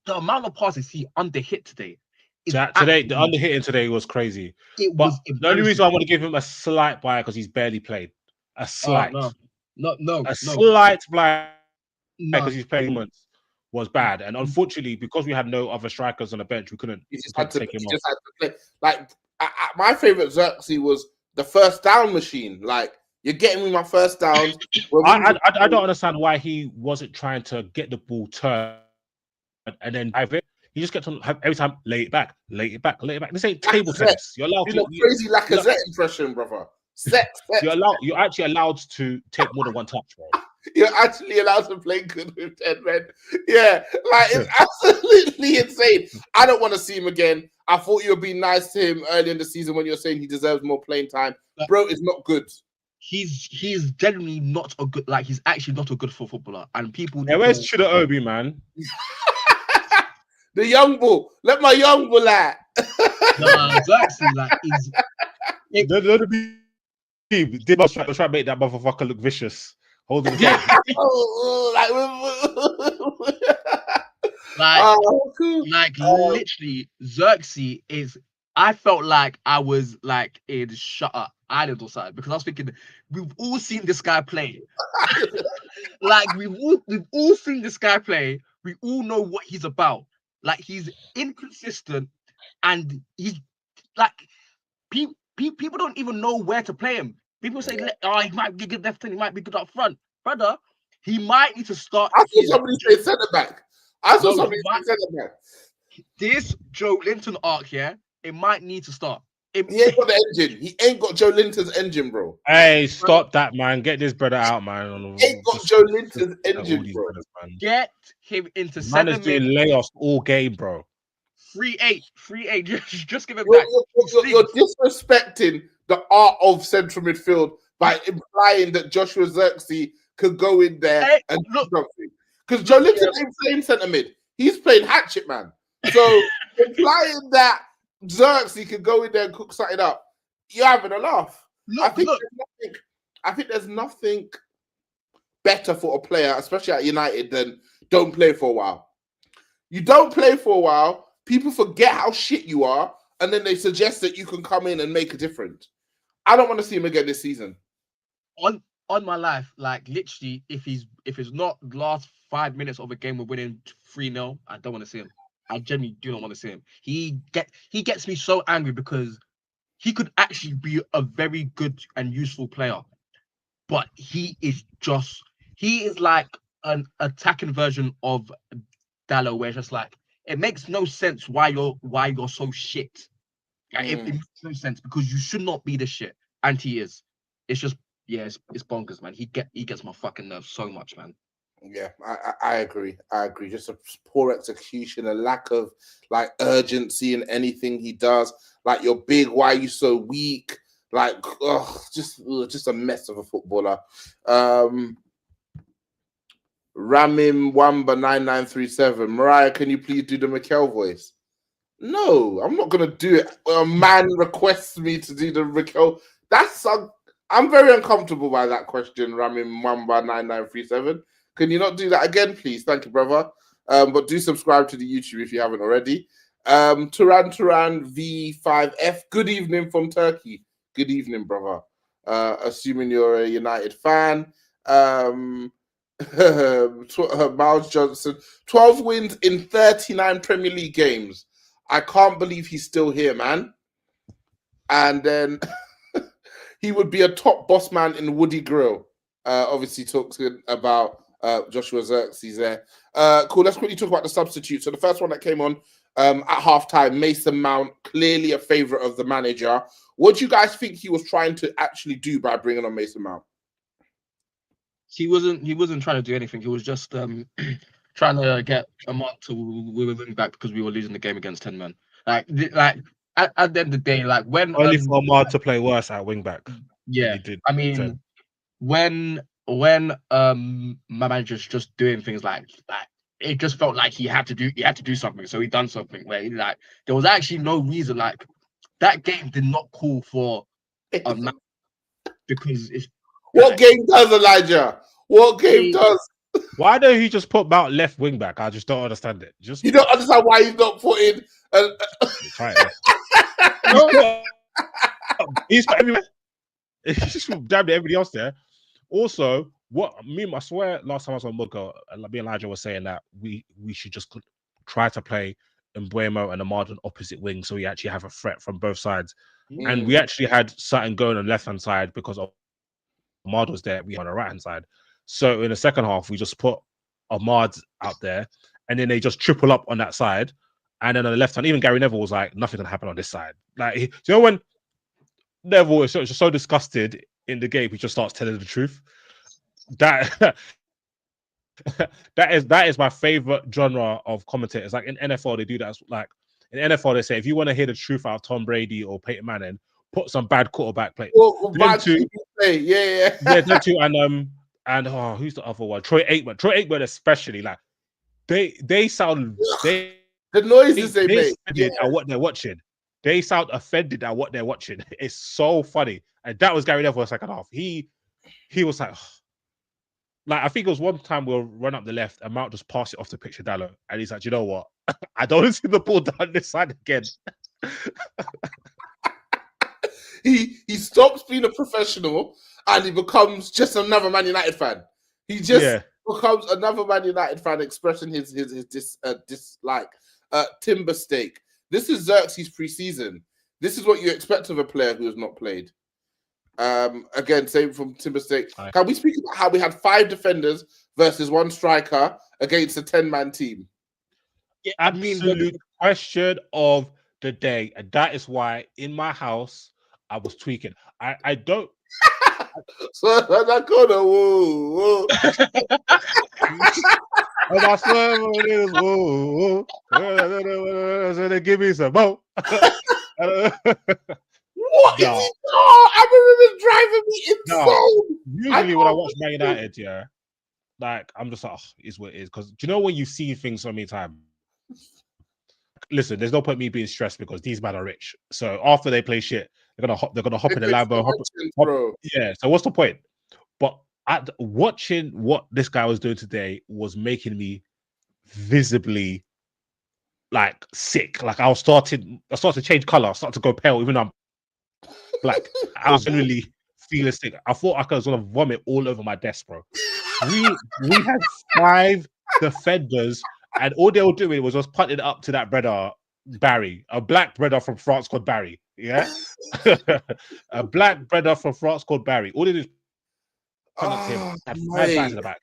the amount of passes he underhit today.
The underhitting today was crazy. But the only reason I want to give him a slight buy because he's barely played. A slight. Slight buy because he's playing moments was bad. And unfortunately, because we had no other strikers on the bench, we couldn't take him off.
Like, my favorite Xerxes was the first down machine. Like, you're getting me my first downs.
I don't understand why he wasn't trying to get the ball turned and then have it. He just kept on every time, lay it back. This ain't table tennis. You're allowed to
crazy Lacazette impression, brother.
You're actually allowed to take more than one touch, bro.
You're actually allowed to play good with 10 men. Yeah, like, it's absolutely insane. I don't want to see him again. I thought you would be nice to him early in the season when you're saying he deserves more playing time. Bro is not good.
he's generally not a good, like, he's actually not a good footballer, and people.
Yeah, where's Chida Obi, man?
The young bull. Let my young bull out.
Xerxes, like, is
Did try to make that motherfucker look vicious. Holding the
like literally, Xerxes is. I felt like I was like in Shut Up Island or something, because I was thinking we've all seen this guy play. Like we've all seen this guy play. We all know what he's about. Like he's inconsistent, and he's like people don't even know where to play him. People say, "Oh, he might be good left hand, he might be good up front." Brother, he might need to start.
I saw somebody say centre back.
This Joe Linton arc here, it might need to start.
He ain't got the engine. He ain't got Joe Linton's engine, bro.
Hey, stop that, man. Get this brother out, man.
He ain't got Joe Linton's engine, bro.
Brothers, get him into
man is doing layoffs all game, bro.
3-8. Just give it back.
You're disrespecting the art of central midfield by implying that Joshua Xerxes could go in there and do something. Because Joe Linton ain't playing centre mid. He's playing hatchet, man. So implying that Xerxes could go in there and cook something up, you're having a laugh. I think there's nothing better for a player, especially at United, than don't play for a while. You don't play for a while, people forget how shit you are, and then they suggest that you can come in and make a difference. I don't want to see him again this season.
On my life, like literally, if it's not the last 5 minutes of a game we're winning 3-0, I don't want to see him. I genuinely do not want to see him. He gets me so angry because he could actually be a very good and useful player, but he is like an attacking version of Dallo, where it's just like it makes no sense why you're so shit. Like, it makes no sense because you should not be this shit, and he is. It's just it's bonkers, man. He gets my fucking nerves so much, man.
Yeah, I agree. Just a poor execution, a lack of like urgency in anything he does. Like, you're big, why are you so weak? Like, just a mess of a footballer. Ramim Wamba 9937. Mariah, can you please do the Mikel voice? No, I'm not gonna do it. A man requests me to do the Mikel. I'm very uncomfortable by that question, Ramim Wamba 9937. Can you not do that again, please? Thank you, brother. But do subscribe to the YouTube if you haven't already. Turan V5F. Good evening from Turkey. Good evening, brother. Assuming you're a United fan. Miles Johnson. 12 wins in 39 Premier League games. I can't believe he's still here, man. And then he would be a top boss man in Woody Grill. Obviously talks about Joshua Xerxes there. Cool. Let's quickly talk about the substitutes. So the first one that came on at halftime, Mason Mount, clearly a favorite of the manager. What do you guys think he was trying to actually do by bringing on Mason Mount?
He wasn't trying to do anything. He was just trying to get a mark to win back because we were losing the game against 10 men. Like at the end of the day, like when
only for Ahmad to play worse at wing back.
Yeah, I mean, when my manager's just doing things like it just felt like he had to do something, so he done something where like there was actually no reason. Like that game did not call for a match because it's
what game does, Elijah? What game does?
Why don't he just put Mount left wing back? I just don't understand it. You
don't understand why he's not putting.
He's got everywhere. He's just dabbed at everybody else there. Also, I swear last time I was on Muga, me and Elijah was saying that we should just try to play Mbuemo and Ahmad on opposite wing, so we actually have a threat from both sides. And we actually had something going on the left hand side because Ahmad was there. We on the right hand side. So in the second half, we just put Ahmad out there, and then they just triple up on that side. And then on the left hand, even Gary Neville was like, nothing can happen on this side. Like, you know, when Neville is so disgusted in the game, he just starts telling the truth. That is my favorite genre of commentators. Like in NFL, they do that. Like in NFL, they say if you want to hear the truth out of Tom Brady or Peyton Manning, put some bad quarterback play.
Well, bad play. Yeah.
Yeah, them two, and who's the other one? Troy Aikman especially. Like they sound
The noises they
they
make. Yeah.
offended at what they're watching. They sound offended at what they're watching. It's so funny, and that was Gary Neville for the second half. He was like I think it was one time we'll run up the left, and Mount just pass it off to picture Dallo, and he's like, you know what? I don't want to see the ball down this side again.
He stops being a professional and he becomes just another Man United fan. He just becomes another Man United fan expressing his dislike. Timber Steak. This is Xerxes pre-season. This is what you expect of a player who has not played. Again, same from Timber Steak. Can we speak about how we had 5 defenders versus 1 striker against a 10-man team?
Yeah, absolute question of the day, and that is why in my house I was tweaking. I don't.
So that corner, whoa.
And I swear it is whoa. So they give me some more.
What is it? Oh, I remember driving me insane.
Usually when I watch Man United, yeah, like I'm just like, it's what it is. Because do you know when you see things so many times? Listen, there's no point me being stressed because these men are rich. So after they play shit, they're gonna hop in the Lambo. Hop. Yeah. So what's the point? But watching what this guy was doing today was making me visibly like sick. Like I started to change color. I started to go pale, even though I'm black. I was generally feeling sick. I thought I was gonna vomit all over my desk, bro. We had 5 defenders. And all they were doing was just punting it up to that brother, Barry, a black brother from France called Barry. Yeah. A black brother from France called Barry. All they do is punt up to him. Had 5 guys in the back.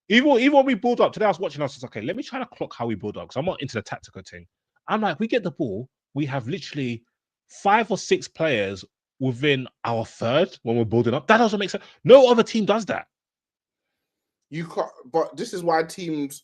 Even when we build up, today I was watching, I was like, okay, let me try to clock how we build up because I'm not into the tactical thing. I'm like, we get the ball, we have literally 5 or 6 players within our third when we're building up. That doesn't make sense. No other team does that.
You can't, but this is why teams.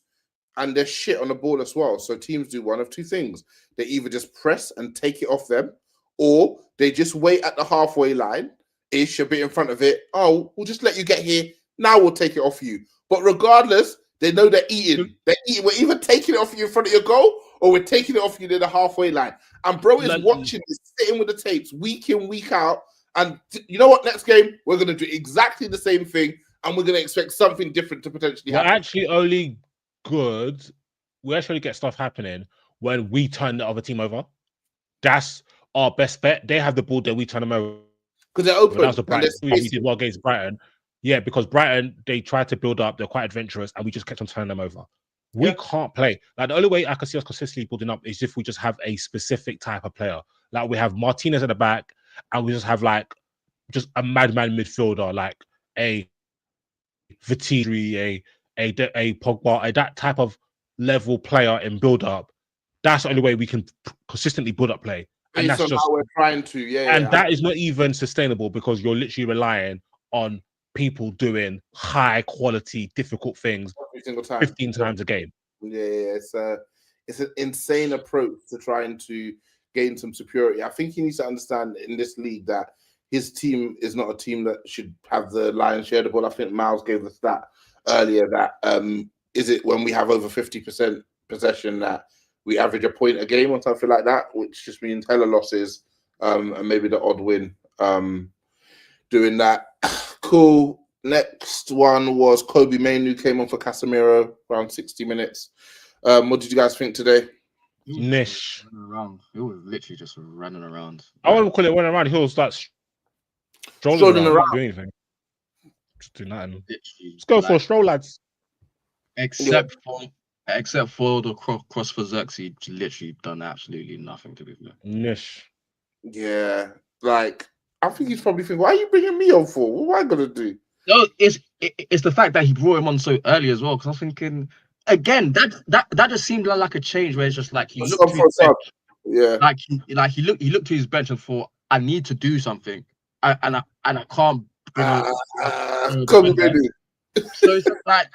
And they're shit on the ball as well. So teams do one of 2 things. They either just press and take it off them, or they just wait at the halfway line, ish, a bit in front of it. Oh, we'll just let you get here. Now we'll take it off you. But regardless, they know they're eating. They're eating. We're either taking it off you in front of your goal, or we're taking it off you near the halfway line. And bro is watching this, sitting with the tapes week in, week out. And you know what? Next game, we're going to do exactly the same thing. And we're going to expect something different to potentially happen.
We're actually only good. We actually get stuff happening when we turn the other team over. That's our best bet. They have the ball, then we turn them over.
Because they're open.
That was the Brighton. We did well against Brighton. Yeah, because Brighton, they tried to build up. They're quite adventurous, and we just kept on turning them over. We can't play. Like the only way I can see us consistently building up is if we just have a specific type of player. Like we have Martinez at the back, and we just have like just a madman midfielder, like a Vitiri, a Pogba, that type of level player in build up. That's the only way we can consistently build up play. And that's just
how we're trying to,
and that is not even sustainable because you're literally relying on people doing high quality, difficult things
every single time,
15 times a game.
Yeah, it's an insane approach to trying to gain some superiority. I think he needs to understand in this league that his team is not a team that should have the lion's share of the ball. I think Miles gave the stat earlier that is it when we have over 50% possession that we average a point a game or something like that, which just means hella losses and maybe the odd win doing that. Cool. Next one was Kobe Mainu came on for Casemiro around 60 minutes. What did you guys think today?
Nish.
He was literally just running around.
I wouldn't call it running around. He was like strolling around. Not doing anything. Just do nothing. Let's go for a stroll, lads.
Except for the cross for Xerxes, he literally done absolutely nothing to be fair.
Nish.
Yeah, like I think he's probably thinking, why are you bringing me on for? What am I gonna do?
No, it's the fact that he brought him on so early as well. Because I was thinking, again, that just seemed like a change where it's just like he looked to his bench, like he looked to his bench and thought, I need to do something, and I can't bring on. So it's like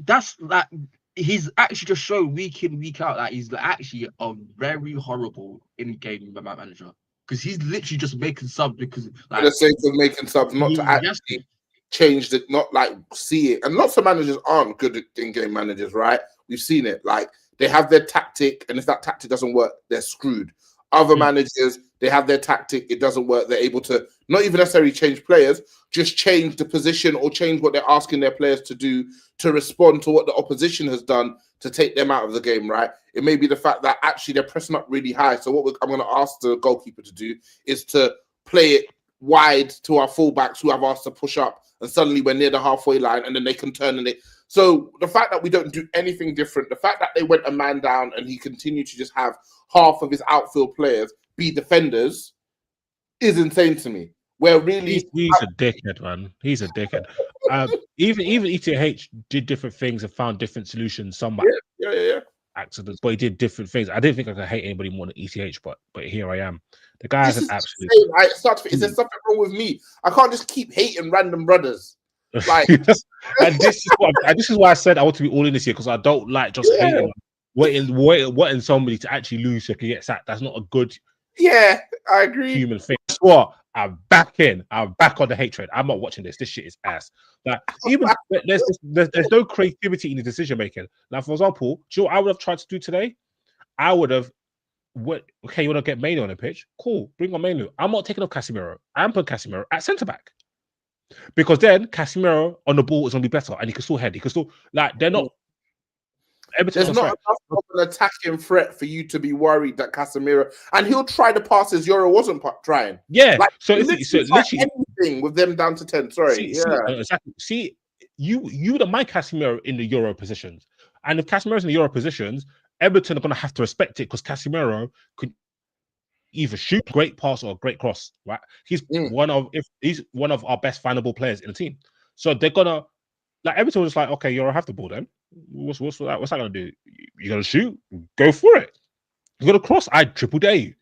that's like he's actually just shown week in week out that he's actually a very horrible in-game manager. because he's literally just making subs because
For the sake of making subs, not to actually change the, not like see it. And lots of managers aren't good at in-game managers, right? We've seen it. Like they have their tactic, and if that tactic doesn't work, they're screwed. Other managers, they have their tactic, it doesn't work. They're able to not even necessarily change players, just change the position or change what they're asking their players to do to respond to what the opposition has done to take them out of the game, right? It may be the fact that actually they're pressing up really high. So what I'm going to ask the goalkeeper to do is to play it wide to our fullbacks who have asked to push up, and suddenly we're near the halfway line, and then they can turn and it. So the fact that we don't do anything different, the fact that they went a man down and he continued to just have half of his outfield players be defenders is insane to me. Where really
he's a dickhead, man. He's a dickhead. Even ETH did different things and found different solutions. Some accidents, but he did different things. I didn't think I could hate anybody more than ETH, but here I am. The guy has an absolute.
Is there something wrong with me? I can't just keep hating random brothers. Like,
and this is why I said I want to be all in this year, because I don't like just hating, waiting somebody to actually lose so can get sacked. That's not a good.
Yeah, I agree.
Human thing. Guess what? I'm back in. I'm back on the hatred. I'm not watching this. This shit is ass. Like even there's no creativity in the decision making. Like for example, do you know what I would have tried to do today? I would have. Okay, you want to get Mainu on the pitch? Cool, bring on Mainu. I'm not taking off Casemiro. I'm putting Casemiro at centre back. Because then Casemiro on the ball is going to be better, and he can still head. He can still they're not.
There's not enough of an attacking threat for you to be worried that Casemiro, and he'll try the passes Euro wasn't trying.
Yeah,
like,
so literally
anything with them down to 10. Sorry,
exactly. See, you don't mind Casemiro in the Euro positions, and if Casemiro's in the Euro positions, Everton are going to have to respect it because Casemiro could either shoot a great pass or a great cross, right? He's one of our best findable players in the team. So they're gonna Everton was like, okay, you'll have the ball then. What's that gonna do? You're gonna shoot? Go for it. You're gonna cross? I triple dare you.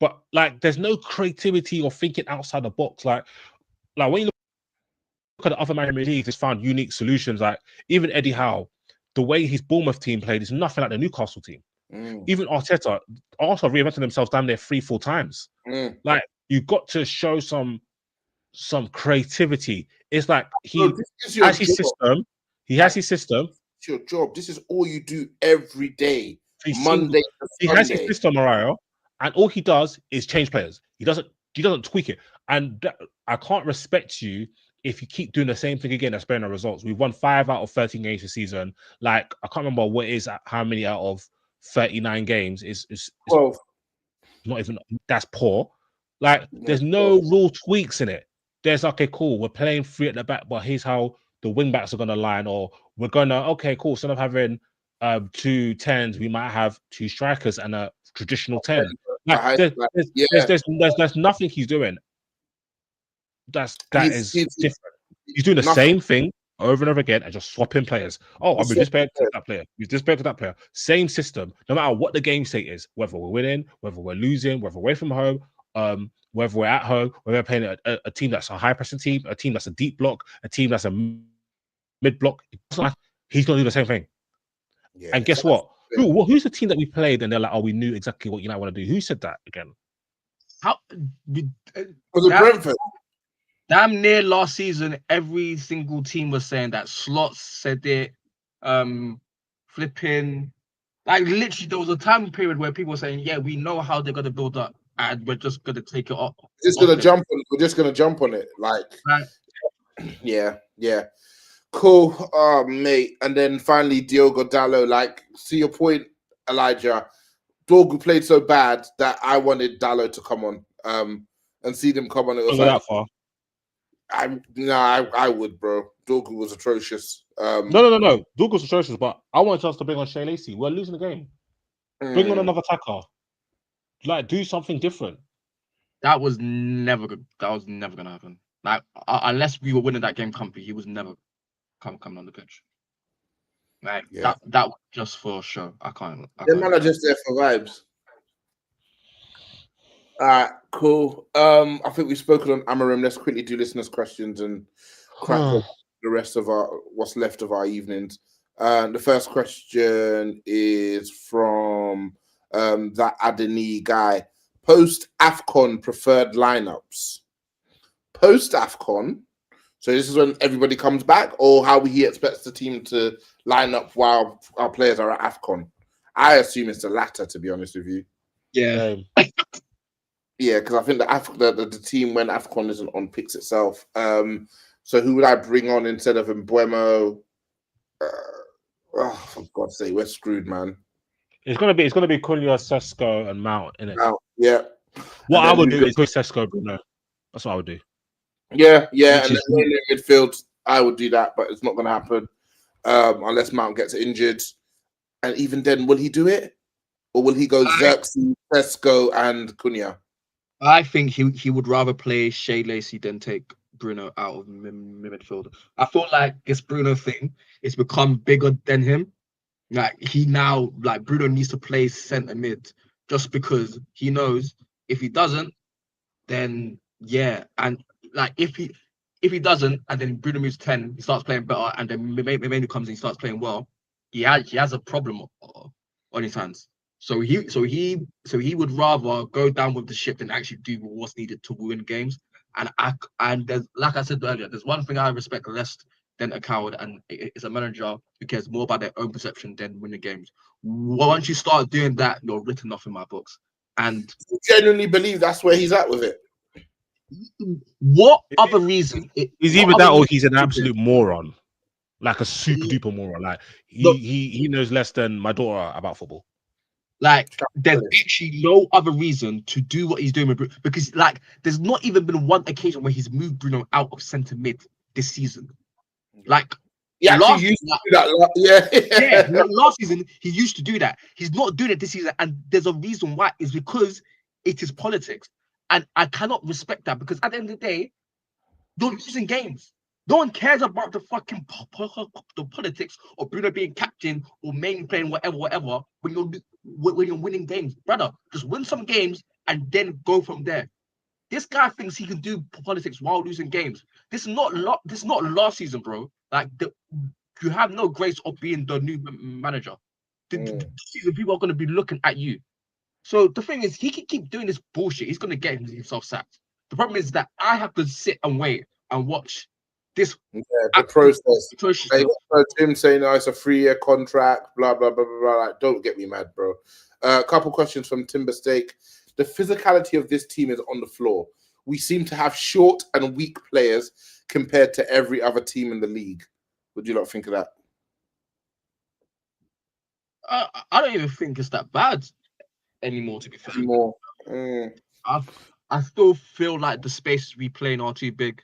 But there's no creativity or thinking outside the box. Like when you look at the other Man League, he's found unique solutions. Like even Eddie Howe, the way his Bournemouth team played is nothing like the Newcastle team. Even Arteta also reinvented themselves down there 3-4 times. Like you got to show some creativity. It's like he has his system. He has his system.
It's your job. This is all you do every day. Monday to Sunday.
He has his system, Mariah, and all he does is change players. He doesn't tweak it. And I can't respect you if you keep doing the same thing again that's bearing the results. We've won 5 out of 13 games this season. I can't remember what is how many out of 39 games is
12.
Not even, that's poor. There's no real tweaks in it. There's okay, cool, we're playing 3 at the back, but here's how the wing backs are gonna line, or we're gonna okay, cool. Instead of having 2 10s, we might have 2 strikers and a traditional 10. There's nothing he's doing. That is different. He's doing the same thing over and over again and just swapping players. Oh, I mean, this player to that player. Use this player to that player. Same system, no matter what the game state is, whether we're winning, whether we're losing, whether we're away from home, whether we're at home, whether we're playing a team that's a high pressing team, a team that's a deep block, a team that's a mid block. He's gonna do the same thing. Yeah, and guess what? Who's the team that we played and they're like, oh, we knew exactly what United want to do? Who said that again?
Was it Brentford?
Damn near last season, every single team was saying that. Slots said it. Flipping. Literally, there was a time period where people were saying, yeah, we know how they're going to build up and we're just going to take it up.
We're just going to jump on it. Right. Yeah. Cool. Oh, mate. And then finally, Diogo Dalot. To your point, Elijah, Dorgu played so bad that I wanted Dalot to come on and see them come on. It was
that far.
I would, bro. Dorgu was atrocious.
No. Dorgu was atrocious, but I want us to bring on Shea Lacey. We're losing the game. Bring on another attacker. Do something different.
That was never good. That was never gonna happen. Unless we were winning that game comfy, he was never coming on the pitch. That was just for show. I can't.
The man are just there for vibes. All right, cool. I think we've spoken on Amarim. Let's quickly do listeners' questions and crack the rest of what's left of our evenings. The first question is from that Adeni guy. post AFCON preferred lineups. Post AFCON, so this is when everybody comes back, or how he expects the team to line up while our players are at AFCON. I assume it's the latter, to be honest with you.
Yeah.
Yeah, because I think the team when AFCON isn't on picks itself. So who would I bring on instead of Mbuemo? For God's sake, we're screwed, man.
It's gonna be Cunha, Sesko, and Mount in it.
Yeah.
What I would do is put Sesko, Bruno. That's what I would do.
Yeah, and then in midfield, I would do that, but it's not going to happen unless Mount gets injured. And even then, will he do it, or will he go Xerxes, Sesko, and Cunha?
I think he would rather play Shea Lacey than take Bruno out of midfield. I feel like this Bruno thing is become bigger than him. Like Bruno needs to play centre mid just because he knows if he doesn't, then yeah, and like if he doesn't, and then Bruno moves 10, he starts playing better, and then Menu comes in, he starts playing well. He has a problem on his hands. So he would rather go down with the ship than actually do what's needed to win games. And there's, like I said earlier, there's one thing I respect less than a coward, and it's a manager who cares more about their own perception than winning games. Once you start doing that, you're written off in my books. And
I genuinely believe that's where he's at with it.
What other reason?
He's either that or he's an absolute moron, like a super duper moron. Like he knows less than my daughter about football.
Like there's actually no other reason to do what he's doing with Bruno, because like there's not even been one occasion where he's moved Bruno out of centre mid this season. Like
last
season he used to do that. He's not doing it this season, and there's a reason why. It's because it is politics, and I cannot respect that, because at the end of the day, you're losing games. No one cares about the fucking the politics of Bruno being captain or mainly playing whatever. When you're winning games, brother, just win some games and then go from there. This guy thinks he can do politics while losing games. This is not last season, bro. Like you have no grace of being the new manager. This season, people are going to be looking at you. So the thing is, he can keep doing this bullshit. He's going to get himself sacked. The problem is that I have to sit and wait and watch this
the process. Him saying, "Oh, it's a 3-year contract." Blah blah blah blah blah. Like, don't get me mad, bro. A couple questions from Timber Steak. The physicality of this team is on the floor. We seem to have short and weak players compared to every other team in the league. Would you not think of that?
I don't even think it's that bad anymore, to be fair. I still feel like the spaces we play in are too big.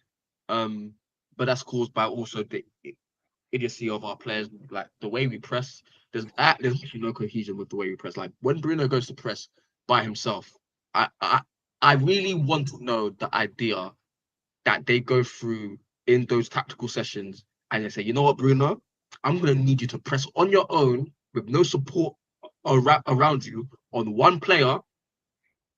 But that's caused by also the idiocy of our players. Like the way we press, there's actually no cohesion with the way we press. Like when Bruno goes to press by himself, I really want to know the idea that they go through in those tactical sessions, and they say, you know what, Bruno, I'm gonna need you to press on your own with no support around you on one player,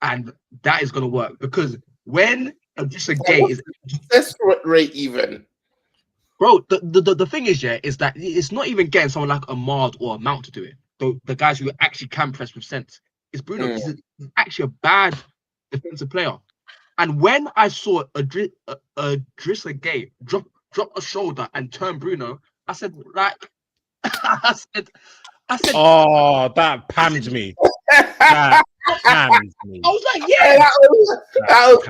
and that is gonna work. Because when Adrissa Gay is
success rate even.
Bro, the thing is, is that it's not even getting someone like a Mard or a Mount to do it. The guys who actually can press with sense. It's Bruno. He's actually a bad defensive player. And when I saw Adrissa Gay drop a shoulder and turn Bruno, I said, like, I said,
oh, that panned me. That panned me.
I was like, yeah,
that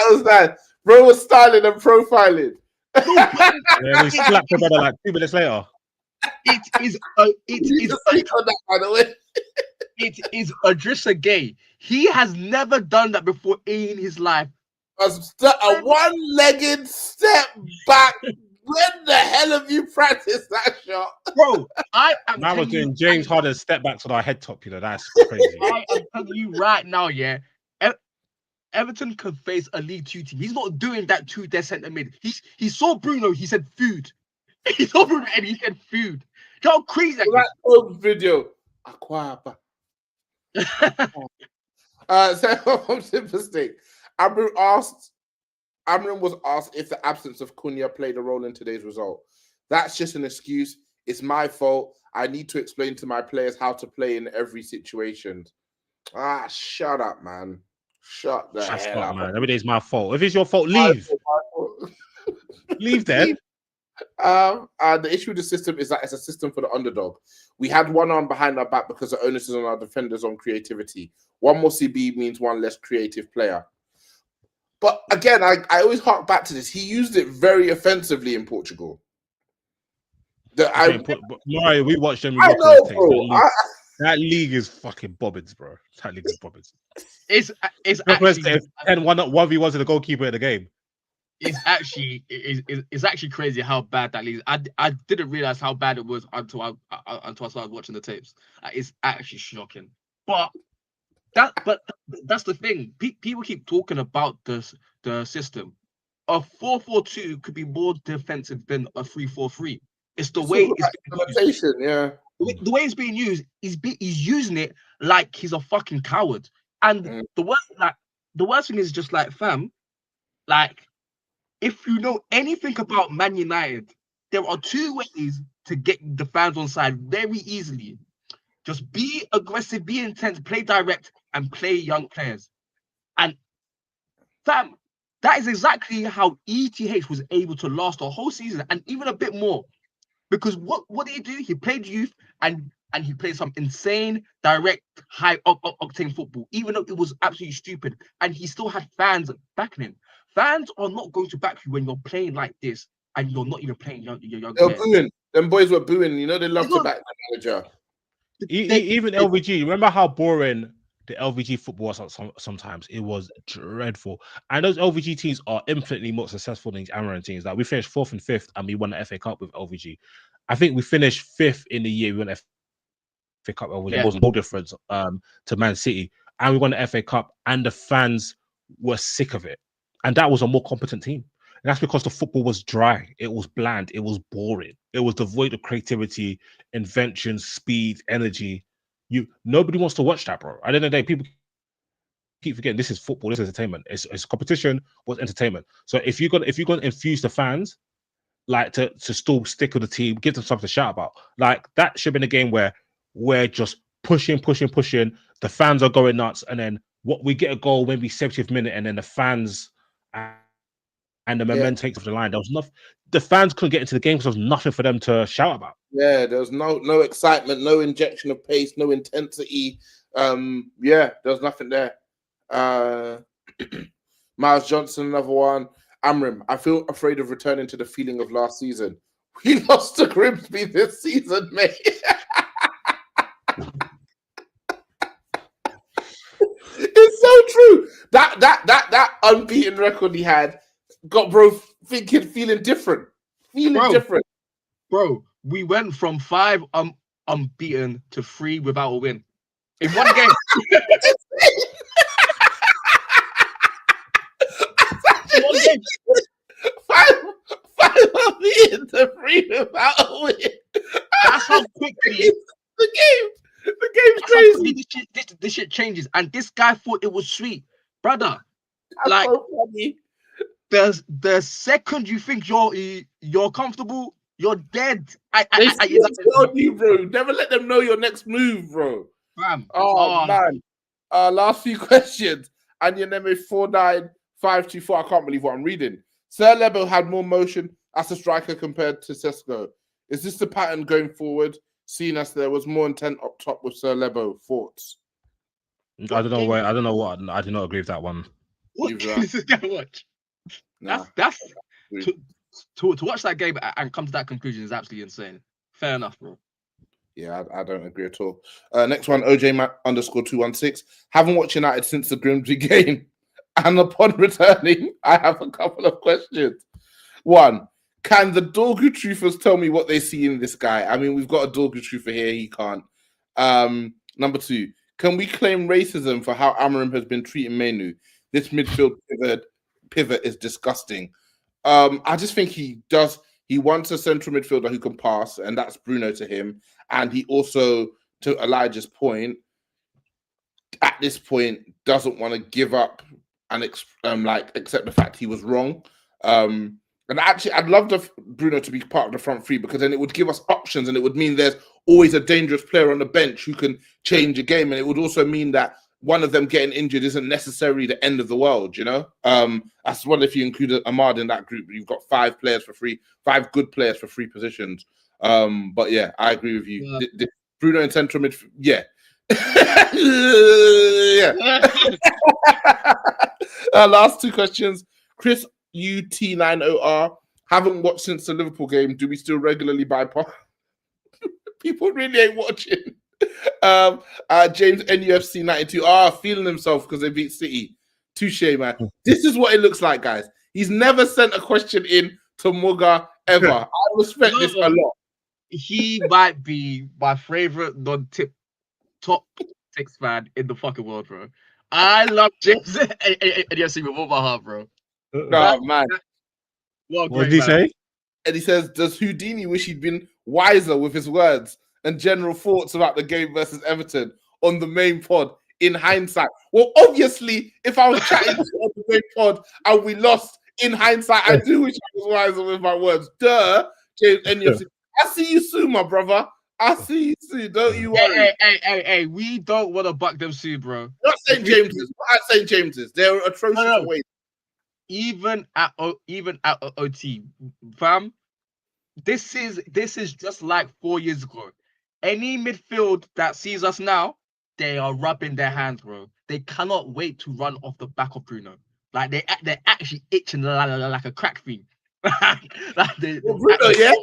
was nice. Bro was styling and profiling.
Yeah, we slapped the brother like 2 minutes later.
It is Adrissa Gay. He has never done that before in his life.
A one-legged step back. When the hell have you practiced that shot?
Bro, I
was doing James Harden's step backs on our head top, that's crazy.
I am telling you right now, yeah. Everton can face a League 2 team. He's not doing that to their centre mid. He saw Bruno, he said food. He saw Bruno and he said food. You know how crazy that
is? Video. Aquapa. So simple mistake. Amram was asked if the absence of Cunha played a role in today's result. That's just an excuse. It's my fault. I need to explain to my players how to play in every situation. Shut up, man. Shut the
Shut
hell
up,
up.
man. Every day's my fault. If it's your fault, leave. Leave then.
The issue with the system is that it's a system for the underdog. We had one arm behind our back because the onus is on our defenders on creativity. One more CB means one less creative player. But again, I always hark back to this. He used it very offensively in Portugal.
Mario, we watched them.
I know, bro.
That league is fucking bobbins, bro. That league is bobbins.
It's
If
actually
1v1 to the goalkeeper in the game.
It's actually crazy how bad that league is. I didn't realize how bad it was until I started watching the tapes. It's actually shocking. But that's the thing. People keep talking about the system. A 4-4-2 could be more defensive than a 3-4-3. It's the way it's being used.
Yeah.
The way it's being used, he's using it like he's a fucking coward. And the worst thing is just like, fam, like, if you know anything about Man United, there are two ways to get the fans on side very easily. Just be aggressive, be intense, play direct, and play young players. And fam, that is exactly how ETH was able to last a whole season and even a bit more. Because what did he do? He played youth and he played some insane, direct, high octane football, even though it was absolutely stupid. And he still had fans backing him. Fans are not going to back you when you're playing like this and you're not even playing young
They're booing. Them boys were booing. You know, they love to back the manager.
Even LVG, remember how boring the LVG football was sometimes? It was dreadful. And those LVG teams are infinitely more successful than these Amaran teams. Like, we finished 4th and 5th and we won the FA Cup with LVG. I think we finished 5th in the year we won the FA Cup. It wasn't no difference to Man City. And we won the FA Cup and the fans were sick of it. And that was a more competent team. And that's because the football was dry. It was bland. It was boring. It was devoid of creativity, invention, speed, energy. Nobody wants to watch that, bro. At the end of the day, people keep forgetting this is football. This is entertainment. It's competition was entertainment. So if you're gonna infuse the fans, like to still stick with the team, give them something to shout about. Like, that should have been a game where we're just pushing. The fans are going nuts, and then we get a goal maybe 70th minute, and then the fans and the momentum takes off the line. There was nothing. The fans couldn't get into the game because there was nothing for them to shout about.
Yeah, there was no excitement, no injection of pace, no intensity. There was nothing there. Miles Johnson, another one. Amrim, I feel afraid of returning to the feeling of last season. We lost to Grimsby this season, mate. It's so true. That unbeaten record he had got bro feeling different. Different.
Bro, we went from 5 unbeaten to 3 without a win in one game.
One game. 5 unbeaten to 3 without a win.
That's how quickly
the game's crazy.
This shit changes, and this guy thought it was sweet, brother.
That's
like,
so funny.
The second you think you're comfortable, you're dead.
I told you, bro. Never let them know your next move, bro.
Bam.
Oh man. Last few questions. Anyaneme 49524. I can't believe what I'm reading. Sir Lebo had more motion as a striker compared to Sesko. Is this the pattern going forward? Seeing as there was more intent up top with Sir Lebo. Thoughts?
I don't know why. I don't know what. I do not agree with that one.
What game is this guy watch? That's to watch that game and come to that conclusion is absolutely insane. Fair enough, bro.
Yeah, I don't agree at all. Next one, OJ_216. Haven't watched United since the Grimsby game, and upon returning, I have a couple of questions. One, can the Dorgu truthers tell me what they see in this guy? I mean, we've got a Dorgu truther here. He can't. Number two, can we claim racism for how Amorim has been treating Menu? This midfield pivot is disgusting. I just think he does. He wants a central midfielder who can pass, and that's Bruno to him. And he also, to Elijah's point, at this point, doesn't want to give up and accept the fact he was wrong. And actually, I'd love Bruno to be part of the front three, because then it would give us options, and it would mean there's always a dangerous player on the bench who can change a game. And it would also mean that one of them getting injured isn't necessarily the end of the world, you know. As well, if you include Ahmad in that group, you've got 5 good players for 3 positions. But yeah, I agree with you.
Yeah.
Bruno in central midfield, yeah. Last 2 questions. Chris UT90R, haven't watched since the Liverpool game. Do we still regularly buy pop? People really ain't watching. James NUFC 92, feeling himself because they beat City. Touche, man. This is what it looks like, guys. He's never sent a question in to Muga ever. I respect this a lot.
He might be my favorite top 6 fan in the fucking world, bro. I love James NUFC with all my heart, bro.
Oh, man.
What did he say?
And he says, does Houdini wish he'd been wiser with his words and general thoughts about the game versus Everton on the main pod in hindsight? Well, obviously, if I was chatting to you on the main pod and we lost in hindsight, I do wish I was wiser with my words. Duh, James NUFC. I see you soon, my brother. I see you soon. Don't you worry.
Hey, we don't want to buck them soon, bro.
Not St. James's. Not at St. James's. They're atrocious away.
Even at OT, fam. This is just like 4 years ago. Any midfield that sees us now, they are rubbing their hands, bro. They cannot wait to run off the back of Bruno. Like they're actually itching like a crack fiend.
Bruno, yeah.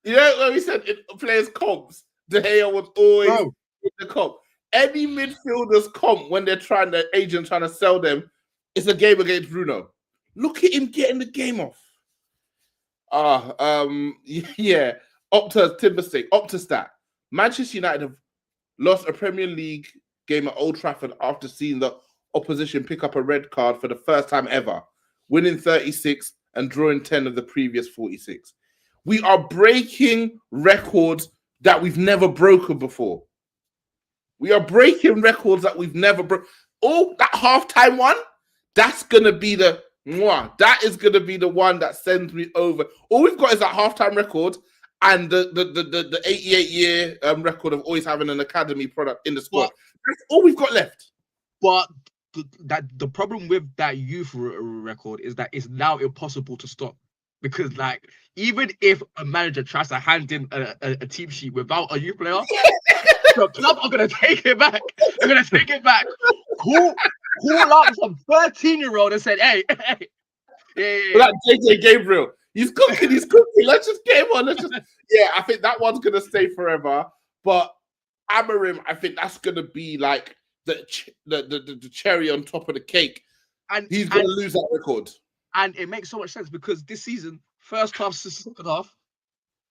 You know when we said players comps, De Gea was always in the comp. Any midfielders comp when the agent trying to sell them, it's a game against Bruno. Look at him getting the game off. Yeah. Optastat. Manchester United have lost a Premier League game at Old Trafford after seeing the opposition pick up a red card for the first time ever, winning 36 and drawing 10 of the previous 46. We are breaking records that we've never broken before. We are breaking records that we've never broken. Oh, that halftime one, that's going to be that is going to be the one that sends me over. All we've got is that halftime record and the 88-year record of always having an academy product in the squad. That's all we've got left.
But the problem with that youth record is that it's now impossible to stop. Because, like, even if a manager tries to hand in a team sheet without a youth player, the club are going to take it back. They're going to take it back. Call up some 13-year-old and said, hey.
Like JJ Gabriel. He's cooking. Let's just get him on. I think that one's going to stay forever. But Amorim, I think that's going to be like the cherry on top of the cake. And he's going to lose that record.
And it makes so much sense because this season, first half, second half,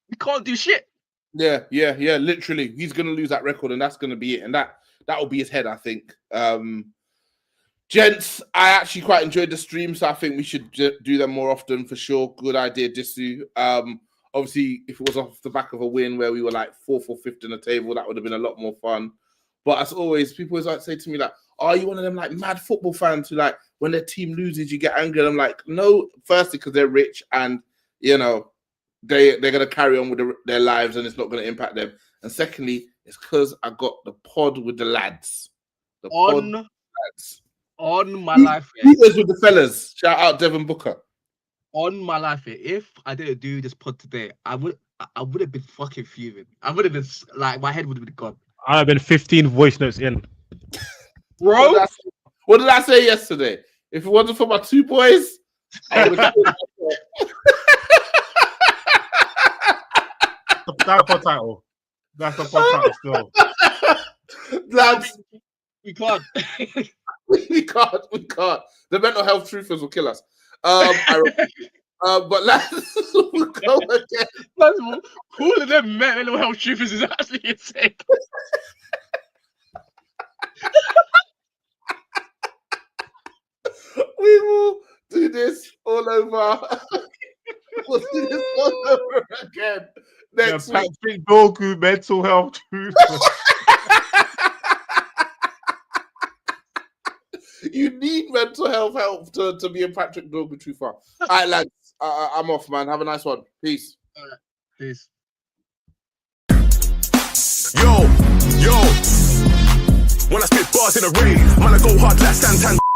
we can't do shit.
Yeah. Literally, he's going to lose that record, and that's going to be it. And that will be his head, I think. Gents, I actually quite enjoyed the stream, so I think we should do them more often for sure. Good idea, Disu. Obviously, if it was off the back of a win where we were like 4th or 5th in the table, that would have been a lot more fun. But as always, people always like to say to me, like, are you one of them like mad football fans who like when their team loses, you get angry? And I'm like, no, firstly, because they're rich and, you know, they're going to carry on with their lives and it's not going to impact them. And secondly, it's because I got the pod with the lads.
On my life.
Who was with the fellas? Shout out Devin Booker.
On my life, if I didn't do this pod today, I would have been fucking fuming. I would have been like, my head would have been gone.
I'd have been 15 voice notes in.
Bro, what did I say yesterday? If it wasn't for my 2 boys, I would have
That's the title. That's the pod title still.
Lads,
we can't.
we can't. The mental health truthers will kill us. But lads, we'll go again.
Calling them mental health truthers is actually insane.
We will do this all over. We'll do this all over again next week.
Patrick Dorgu, mental health truth.
You need mental health help to be a Patrick Dorgu truther. All right, lads. I'm off, man. Have a nice one. Peace.
All right. Peace.
Yo. When I spit bars in a rave, man, I go hard like Santan.